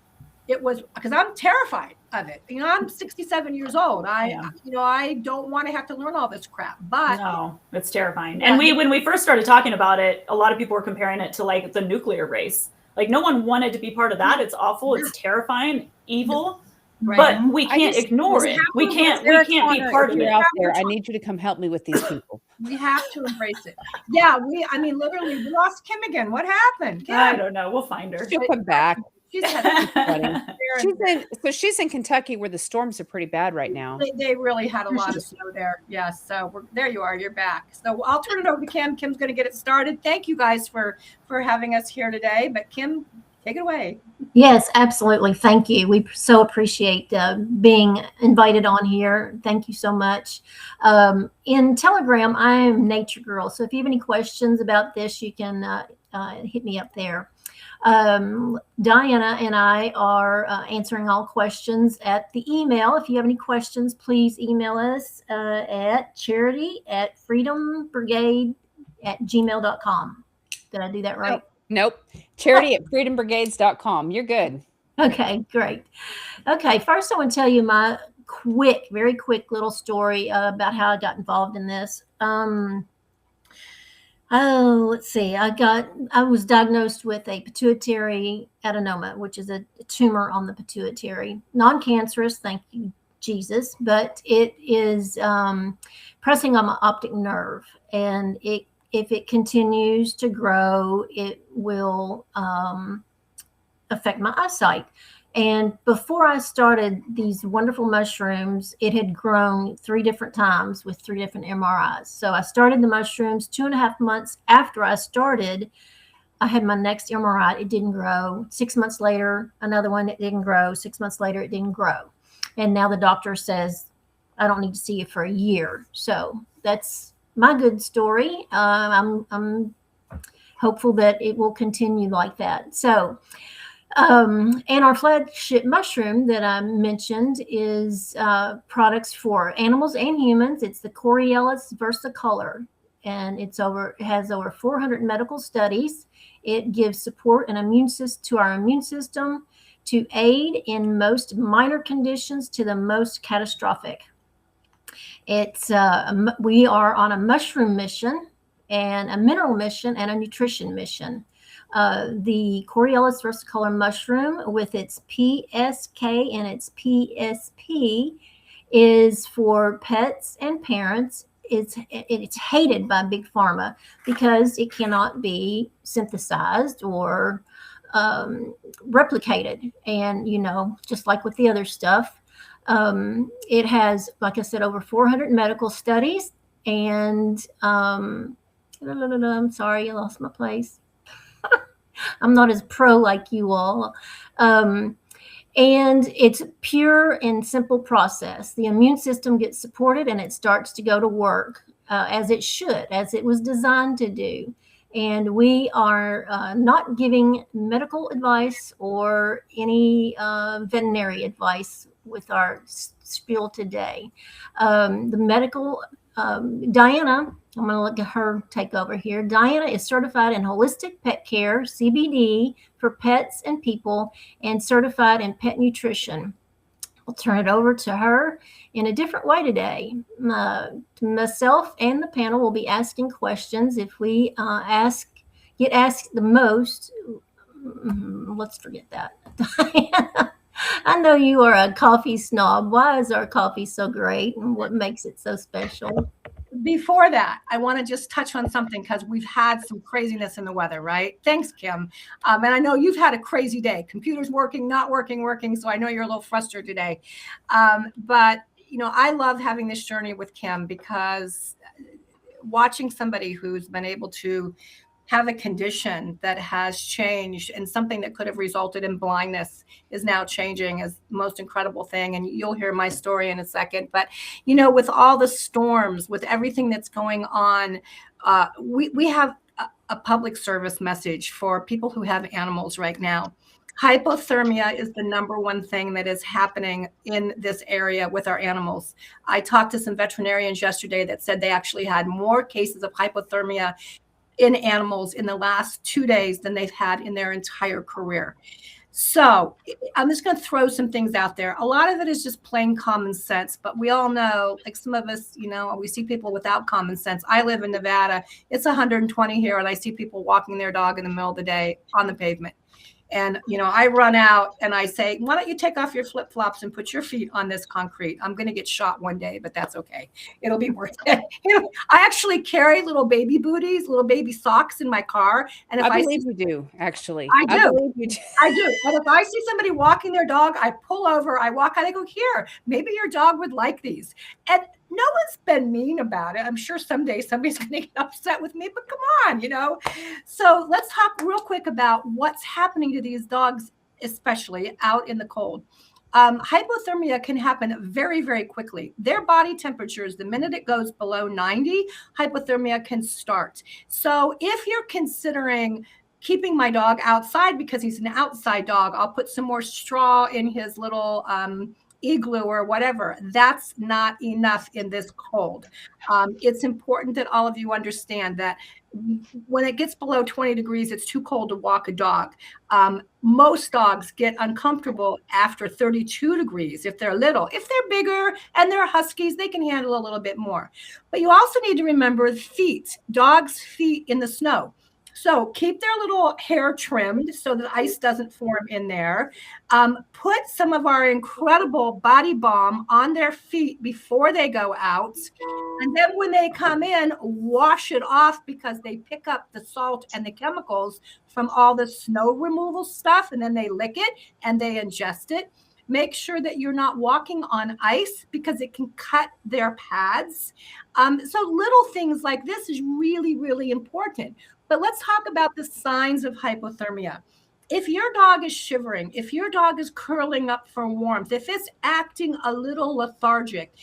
because I'm terrified of it. I'm 67 years old. I don't want to have to learn all this crap, but no, it's terrifying. And when we first started talking about it, a lot of people were comparing it to like the nuclear race. Like no one wanted to be part of that. It's awful. It's terrifying, evil, but we can't ignore it. We can't be part of it. Out there, I need you to come help me with these people. We have to embrace it. Yeah, literally we lost Kim again. What happened? Kim? I don't know. We'll find her. She'll come back. She's in Kentucky, where the storms are pretty bad right now. They really had a lot of snow there. Yes. So there you are. You're back. So I'll turn it over to Kim. Kim's going to get it started. Thank you guys for having us here today. But Kim, take it away. Yes, absolutely. Thank you. We so appreciate being invited on here. Thank you so much. In Telegram, I am Nature Girl. So if you have any questions about this, you can hit me up there. Diana and I are answering all questions at the email. If you have any questions, please email us at charity@freedombrigade@gmail.com. Did I do that right? Nope. Charity@freedombrigades.com. You're good. Okay, great. Okay, first I want to tell you my very quick little story about how I got involved in this. Let's see. I was diagnosed with a pituitary adenoma, which is a tumor on the pituitary. Non-cancerous, thank you, Jesus, but it is pressing on my optic nerve. And if it continues to grow, it will affect my eyesight. And before I started these wonderful mushrooms, it had grown 3 different times with 3 different MRIs. So I started the mushrooms 2.5 months after I started. I had my next MRI. It didn't grow. 6 months later, another one. It didn't grow. 6 months later, it didn't grow. And now the doctor says, I don't need to see you for a year. So that's my good story. I'm hopeful that it will continue like that. So, and our flagship mushroom that I mentioned is products for animals and humans. It's the Coriolis versicolor. and it has over 400 medical studies. It gives support and to our immune system to aid in most minor conditions to the most catastrophic. We are on a mushroom mission and a mineral mission and a nutrition mission. The Coriellus versicolor mushroom with its PSK and its PSP is for pets and parents. It's hated by big pharma because it cannot be synthesized or replicated. And, just like with the other stuff, it has, like I said, over 400 medical studies. And I'm sorry, I lost my place. I'm not as pro like you all. And it's pure and simple process. The immune system gets supported and it starts to go to work as it should, as it was designed to do. And we are not giving medical advice or any veterinary advice with our spiel today. The medical, Diana, I'm going to let her take over here. Diana is certified in holistic pet care, CBD, for pets and people, and certified in pet nutrition. I'll turn it over to her in a different way today. Myself and the panel will be asking questions. If we get asked the most, let's forget that. I know you are a coffee snob. Why is our coffee so great, and what makes it so special? Before that, I want to just touch on something because we've had some craziness in the weather, right? Thanks, Kim. And I know you've had a crazy day. Computers working, not working. So I know you're a little frustrated today. But, I love having this journey with Kim because watching somebody who's been able to have a condition that has changed and something that could have resulted in blindness is now changing is the most incredible thing. And you'll hear my story in a second. But, with all the storms, with everything that's going on, we have a public service message for people who have animals right now. Hypothermia is the number one thing that is happening in this area with our animals. I talked to some veterinarians yesterday that said they actually had more cases of hypothermia in animals in the last 2 days than they've had in their entire career. So I'm just going to throw some things out there. A lot of it is just plain common sense, but we all know, like some of us, we see people without common sense. I live in Nevada. It's 120 here, and I see people walking their dog in the middle of the day on the pavement. And, I run out and I say, why don't you take off your flip-flops and put your feet on this concrete? I'm going to get shot one day, but that's okay. It'll be worth it. I actually carry little baby booties, little baby socks in my car. And if I believe you do, actually. I do. I believe you do. I do. And if I see somebody walking their dog, I pull over, I walk out, I go, here, maybe your dog would like these. And no one's been mean about it. I'm sure someday somebody's going to get upset with me, but come on, So let's talk real quick about what's happening to these dogs, especially out in the cold. Hypothermia can happen very, very quickly. Their body temperatures, the minute it goes below 90, hypothermia can start. So if you're considering keeping my dog outside because he's an outside dog, I'll put some more straw in his little igloo or whatever. That's not enough in this cold. It's important that all of you understand that when it gets below 20 degrees, it's too cold to walk a dog. Most dogs get uncomfortable after 32 degrees if they're little. If they're bigger and they're huskies, they can handle a little bit more. But you also need to remember feet, dogs' feet in the snow. So keep their little hair trimmed so that ice doesn't form in there. Put some of our incredible body balm on their feet before they go out. And then when they come in, wash it off because they pick up the salt and the chemicals from all the snow removal stuff. And then they lick it and they ingest it. Make sure that you're not walking on ice because it can cut their pads. So little things like this is really, really important. But let's talk about the signs of hypothermia. If your dog is shivering, if your dog is curling up for warmth, if it's acting a little lethargic,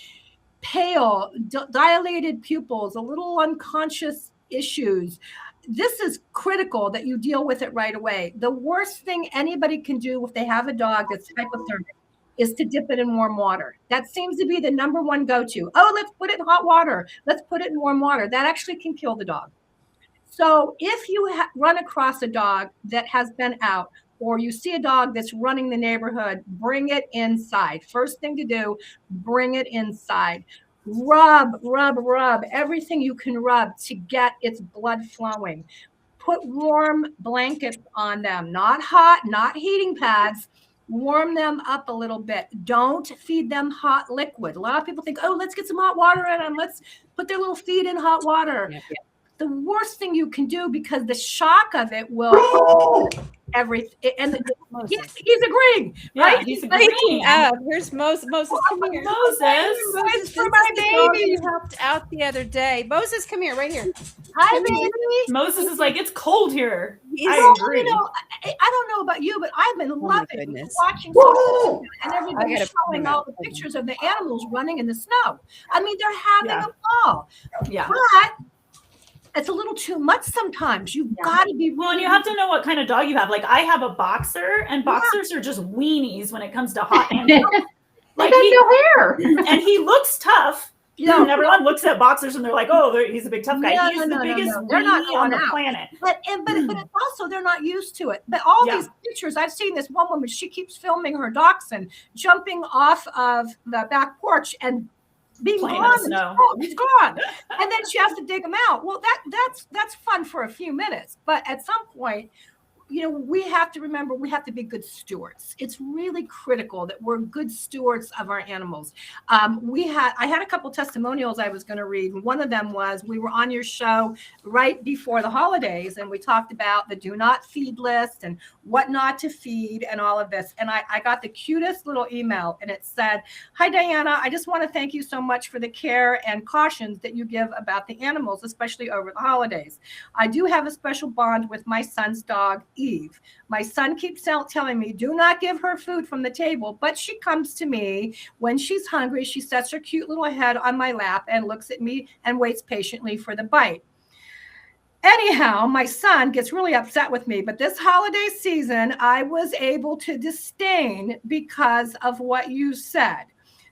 pale, dilated pupils, a little unconscious issues, this is critical that you deal with it right away. The worst thing anybody can do if they have a dog that's hypothermic is to dip it in warm water. That seems to be the number one go-to. Oh, let's put it in hot water. Let's put it in warm water. That actually can kill the dog. So if you run across a dog that has been out, or you see a dog that's running the neighborhood, bring it inside. First thing to do, bring it inside. Rub, rub, rub, everything you can rub to get its blood flowing. Put warm blankets on them, not hot, not heating pads. Warm them up a little bit. Don't feed them hot liquid. A lot of people think, oh, let's get some hot water in them. Let's put their little feet in hot water. Yep. The worst thing you can do, because the shock of it will everything. And he's agreeing, right? He's agreeing. Here's Moses. Moses, come here. Moses. It's for my baby. You helped out the other day. Moses, come here, right here. Hi, baby. Moses is like, it's cold here. I agree. I don't know about you, but I've been loving watching and everybody showing all the pictures of the animals running in the snow. I mean, they're having a ball. Yeah. But it's a little too much sometimes. You've got to be well, and you have to know what kind of dog you have. Like, I have a boxer, and boxers are just weenies when it comes to hot animals. Like no hair. And he looks tough. Yeah, and everyone looks at boxers and they're like, "Oh, he's a big tough guy." He's the biggest weenie on the planet. But it's also they're not used to it. But all these pictures, I've seen this one woman. She keeps filming her dachshund jumping off of the back porch and being gone. He's gone, and then she has to dig him out. Well, that's fun for a few minutes, but at some point, we have to remember we have to be good stewards. It's really critical that we're good stewards of our animals. I had a couple testimonials I was going to read. One of them was, we were on your show right before the holidays, and we talked about the do not feed list and what not to feed and all of this. And I got the cutest little email, and it said, "Hi, Diana. I just want to thank you so much for the care and cautions that you give about the animals, especially over the holidays. I do have a special bond with my son's dog, Eve. My son keeps telling me, do not give her food from the table, but she comes to me when she's hungry. She sets her cute little head on my lap and looks at me and waits patiently for the bite. Anyhow, my son gets really upset with me, but this holiday season, I was able to disdain because of what you said.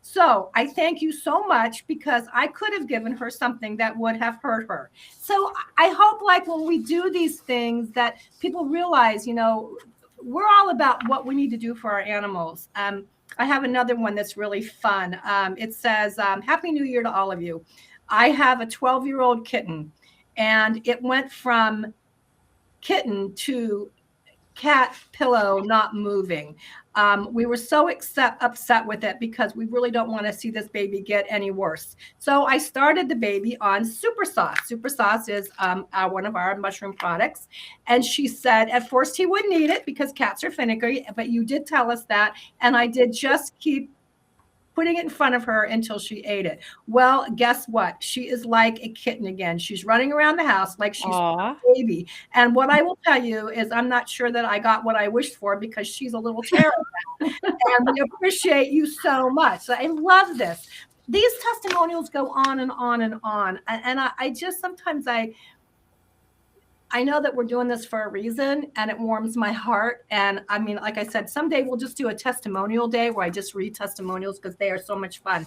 So I thank you so much, because I could have given her something that would have hurt her." So I hope, like, when we do these things, that people realize, we're all about what we need to do for our animals. I have another one that's really fun. It says, "Happy New Year to all of you. I have a 12-year-old kitten, and it went from kitten to cat pillow not moving. We were so upset with it because we really don't want to see this baby get any worse. So I started the baby on Super Sauce. Super Sauce is one of our mushroom products. And she said at first he wouldn't eat it because cats are finicky, but you did tell us that. And I did just keep putting it in front of her until she ate it. Well, guess what? She is like a kitten again. She's running around the house like she's a baby. And what I will tell you is, I'm not sure that I got what I wished for, because she's a little terrible. And we appreciate you so much. So I love this. These testimonials go on and on and on. And I just sometimes I know that we're doing this for a reason, and it warms my heart. And I mean, like I said, someday we'll just do a testimonial day where I just read testimonials, because they are so much fun.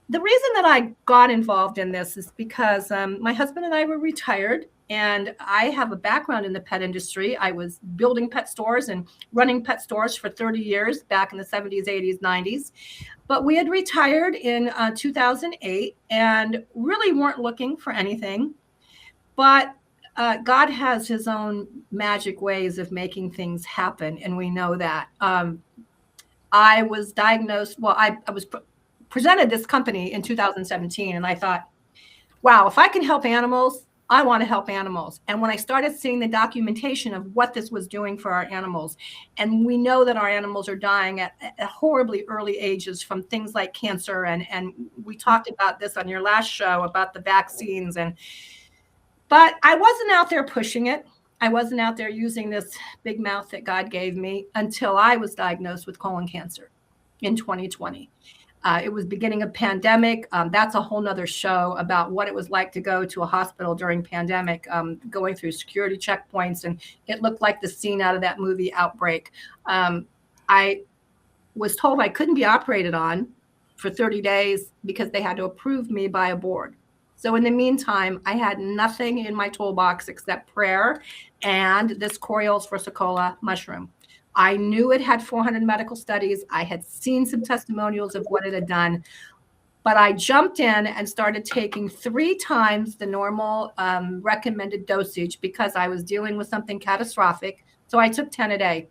The reason that I got involved in this is because my husband and I were retired, and I have a background in the pet industry. I was building pet stores and running pet stores for 30 years back in the 70s, 80s, 90s. But we had retired in 2008 and really weren't looking for anything. But God has his own magic ways of making things happen, and we know that. I was diagnosed, I was presented this company in 2017, and I thought, wow, if I can help animals, I want to help animals. And when I started seeing the documentation of what this was doing for our animals, and we know that our animals are dying at horribly early ages from things like cancer, and we talked about this on your last show about the vaccines, but I wasn't out there pushing it. I wasn't out there using this big mouth that God gave me until I was diagnosed with colon cancer in 2020. It was beginning of pandemic. That's a whole nother show about what it was like to go to a hospital during pandemic, going through security checkpoints. And it looked like the scene out of that movie Outbreak. I was told I couldn't be operated on for 30 days because they had to approve me by a board. So in the meantime, I had nothing in my toolbox except prayer and this Coriolus versicolor mushroom. I knew it had 400 medical studies. I had seen some testimonials of what it had done, but I jumped in and started taking 3 times the normal recommended dosage because I was dealing with something catastrophic. So I took 10 a day.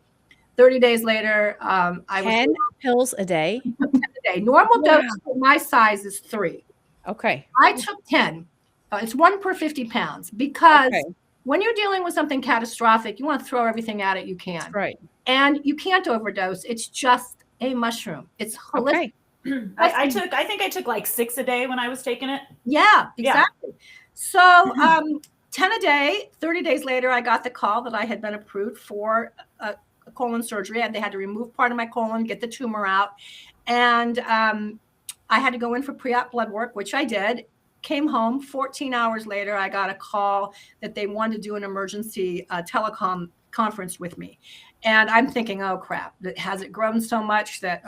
30 days later, I was 10 pills a day? 10 a day. Normal Wow. dose for my size is 3. Okay. I took 10. It's 1 per 50 pounds because Okay. when you're dealing with something catastrophic, you want to throw everything at it you can. That's right. And you can't overdose. It's just a mushroom. It's holistic. Okay. I think I took like 6 a day when I was taking it. Yeah, exactly. Yeah. So 10 a day, 30 days later, I got the call that I had been approved for a colon surgery, and they had to remove part of my colon, get the tumor out. And I had to go in for pre-op blood work, which I did. Came home 14 hours later, I got a call that they wanted to do an emergency telecom conference with me. And I'm thinking, oh crap, has it grown so much that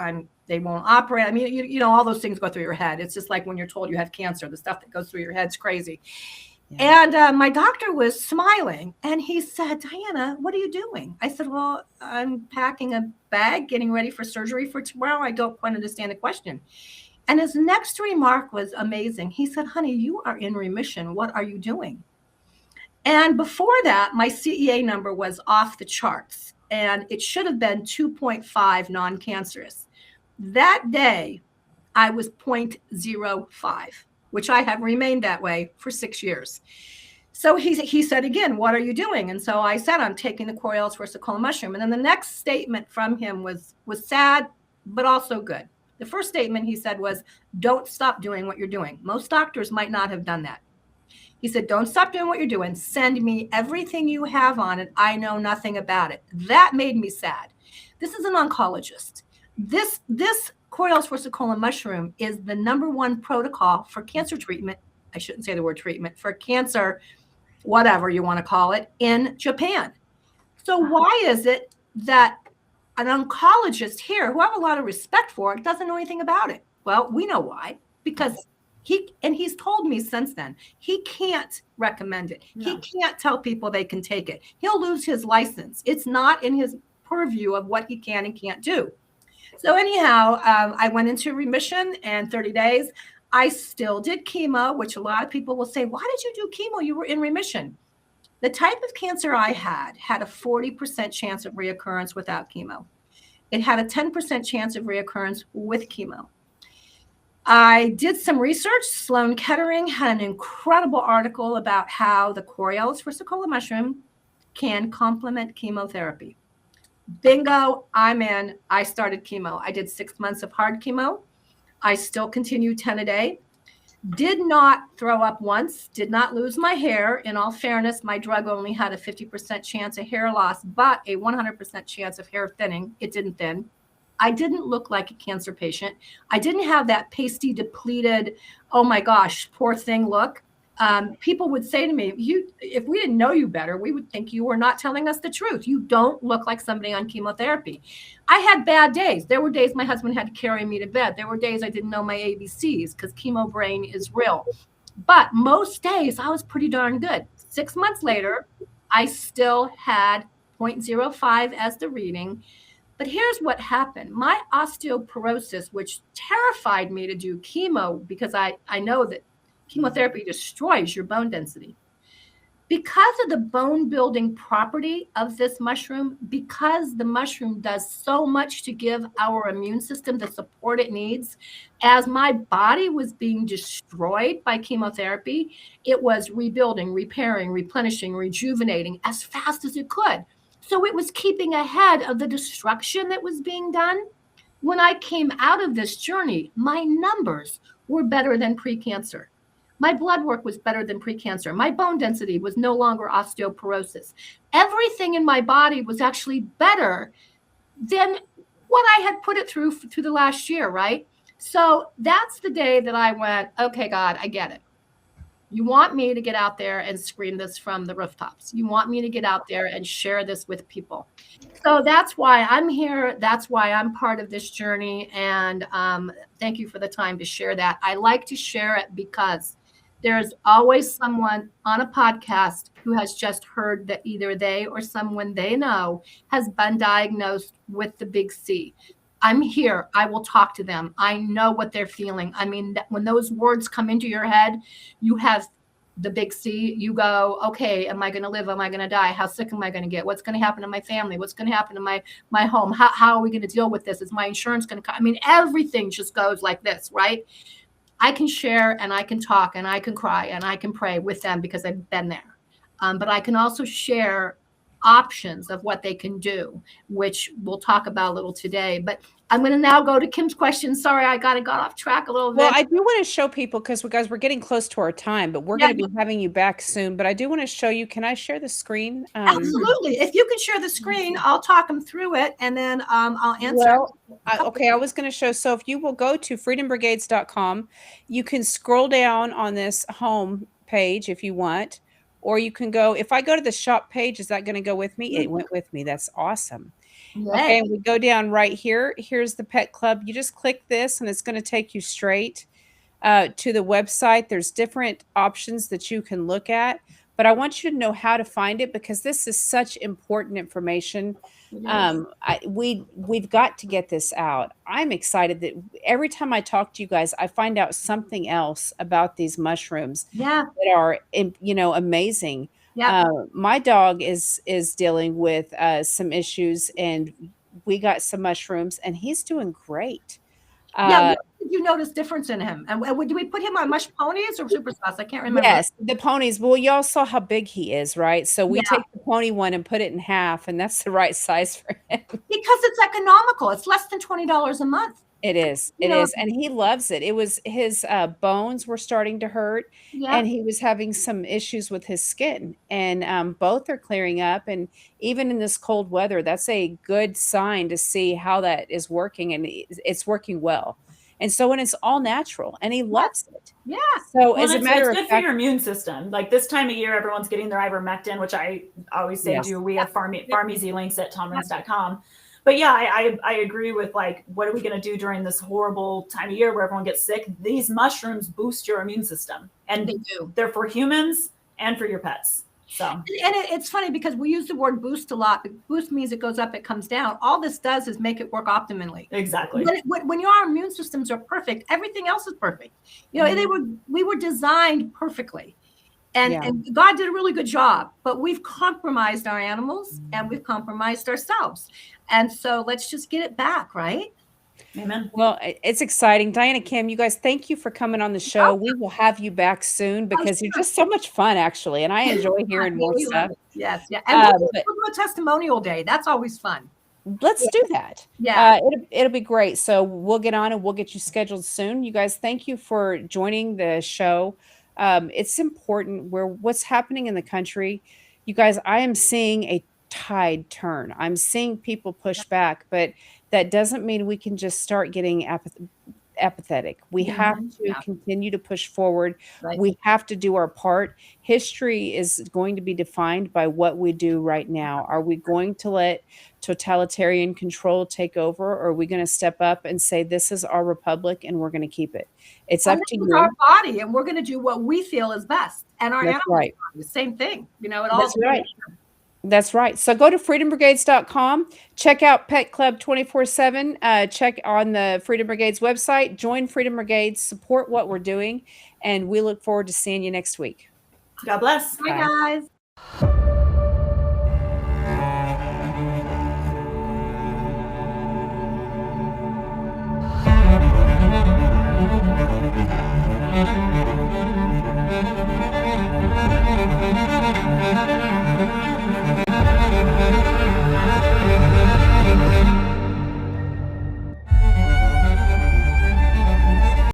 they won't operate? I mean, you know, all those things go through your head. It's just like when you're told you have cancer, the stuff that goes through your head's crazy. Yeah. And my doctor was smiling and he said, Diana, what are you doing? I said, well, I'm packing a bag, getting ready for surgery for tomorrow. I don't quite understand the question. And his next remark was amazing. He said, honey, you are in remission. What are you doing? And before that, my CEA number was off the charts and it should have been 2.5 non-cancerous. That day, I was 0.05, which I have remained that way for 6 years. So he said again, what are you doing? And so I said, I'm taking the Coriolus versicolor mushroom. And then the next statement from him was sad, but also good. The first statement he said was, don't stop doing what you're doing. Most doctors might not have done that. He said, don't stop doing what you're doing. Send me everything you have on it. I know nothing about it. That made me sad. This is an oncologist. This Coriolus versicolor mushroom is the #1 protocol for cancer treatment. I shouldn't say the word treatment, for cancer, whatever you want to call it, in Japan. So why is it that an oncologist here, who I have a lot of respect for, doesn't know anything about it? Well, we know why, because he's told me since then, he can't recommend it. No. He can't tell people they can take it. He'll lose his license. It's not in his purview of what he can and can't do. So anyhow, I went into remission and 30 days. I still did chemo, which a lot of people will say, why did you do chemo? You were in remission. The type of cancer I had a 40% chance of reoccurrence without chemo. It had a 10% chance of reoccurrence with chemo. I did some research. Sloan Kettering had an incredible article about how the Coriolus versicolor mushroom can complement chemotherapy. Bingo, I'm in. I started chemo. I did 6 months of hard chemo. I still continue 10 a day. Did not throw up once, did not lose my hair. In all fairness, my drug only had a 50% chance of hair loss, but a 100% chance of hair thinning. It didn't thin. I didn't look like a cancer patient. I didn't have that pasty, depleted, oh my gosh, poor thing look. People would say to me, if we didn't know you better, we would think you were not telling us the truth. You don't look like somebody on chemotherapy. I had bad days. There were days my husband had to carry me to bed. There were days I didn't know my ABCs because chemo brain is real. But most days I was pretty darn good. 6 months later, I still had 0.05 as the reading. But here's what happened. My osteoporosis, which terrified me to do chemo because I know that chemotherapy destroys your bone density. Because of the bone building property of this mushroom, because the mushroom does so much to give our immune system the support it needs, as my body was being destroyed by chemotherapy, it was rebuilding, repairing, replenishing, rejuvenating as fast as it could. So it was keeping ahead of the destruction that was being done. When I came out of this journey, my numbers were better than pre-cancer. My blood work was better than pre-cancer. My bone density was no longer osteoporosis. Everything in my body was actually better than what I had put it through the last year, right? So that's the day that I went, okay, God, I get it. You want me to get out there and scream this from the rooftops. You want me to get out there and share this with people. So that's why I'm here. That's why I'm part of this journey. And thank you for the time to share that. I like to share it because there's always someone on a podcast who has just heard that either they or someone they know has been diagnosed with the big C. I'm here. I will talk to them. I know what they're feeling. I mean, when those words come into your head, you have the big C, you go, okay, am I going to live? Am I going to die? How sick am I going to get? What's going to happen to my family? What's going to happen to my home? How are we going to deal with this? Is my insurance going to come? I mean, everything just goes like this, right? I can share and I can talk and I can cry and I can pray with them because I've been there. But I can also share options of what they can do, which we'll talk about a little today. But I'm going to now go to Kim's question. Sorry, I got off track a little bit. Well, I do want to show people because guys, we're getting close to our time, but we're going to be having you back soon. But I do want to show you. Can I share the screen? Absolutely. If you can share the screen, I'll talk them through it, and then I'll answer. Well, okay, I was going to show. So if you will go to freedombrigades.com, you can scroll down on this home page if you want, or you can go. If I go to the shop page, is that going to go with me? It went with me. That's awesome. Okay, and we go down right here. Here's the pet club. You just click this and it's going to take you straight to the website. There's different options that you can look at, but I want you to know how to find it because this is such important information. We've got to get this out. I'm excited that every time I talk to you guys, I find out something else about these mushrooms that are, amazing. Yeah. My dog is dealing with some issues, and we got some mushrooms, and he's doing great. You notice difference in him. And do we put him on mush ponies or super sauce? I can't remember. Yes, the ponies. Well, y'all saw how big he is, right? So we take the pony one and put it in half, and that's the right size for him. Because it's economical. It's less than $20 a month. It is. It is. And he loves it. It was his bones were starting to hurt and he was having some issues with his skin, and both are clearing up. And even in this cold weather, that's a good sign to see how that is working, and it's working well. And so when it's all natural, and he loves it. Yeah. So as a matter it's of good fact, for your immune system. Like this time of year, everyone's getting their ivermectin, which I always say we have Pharmacy links at tomrins.com. But yeah, I agree with like, what are we going to do during this horrible time of year where everyone gets sick? These mushrooms boost your immune system, and they do. They're for humans and for your pets. So, and it's funny because we use the word boost a lot. Boost means it goes up, it comes down. All this does is make it work optimally. Exactly. When your immune systems are perfect, everything else is perfect. We were designed perfectly. And God did a really good job, but we've compromised our animals and we've compromised ourselves. And so let's just get it back, right? Amen. Well, it's exciting. Diana, Kim, you guys, thank you for coming on the show. We will have you back soon because you're just so much fun, actually. And I enjoy hearing more stuff. Yes. Yeah. And we'll do a testimonial day. That's always fun. Let's do that. Yeah. It'll be great. So we'll get on and we'll get you scheduled soon. You guys, thank you for joining the show. It's important what's happening in the country. You guys, I am seeing a tide turn. I'm seeing people push back, but that doesn't mean we can just start getting apathetic. We have to continue to push forward. Right. We have to do our part. History is going to be defined by what we do right now. Are we going to let totalitarian control take over, or are we going to step up and say, this is our republic and we're going to keep it? It's up to you. Our body, and we're going to do what we feel is best. And our animals, right. The same thing. It all. That's right. That's right. So go to freedombrigades.com, check out Pet Club 24/7, check on the Freedom Brigades website, join Freedom Brigades, support what we're doing, and we look forward to seeing you next week. God bless. Bye, guys.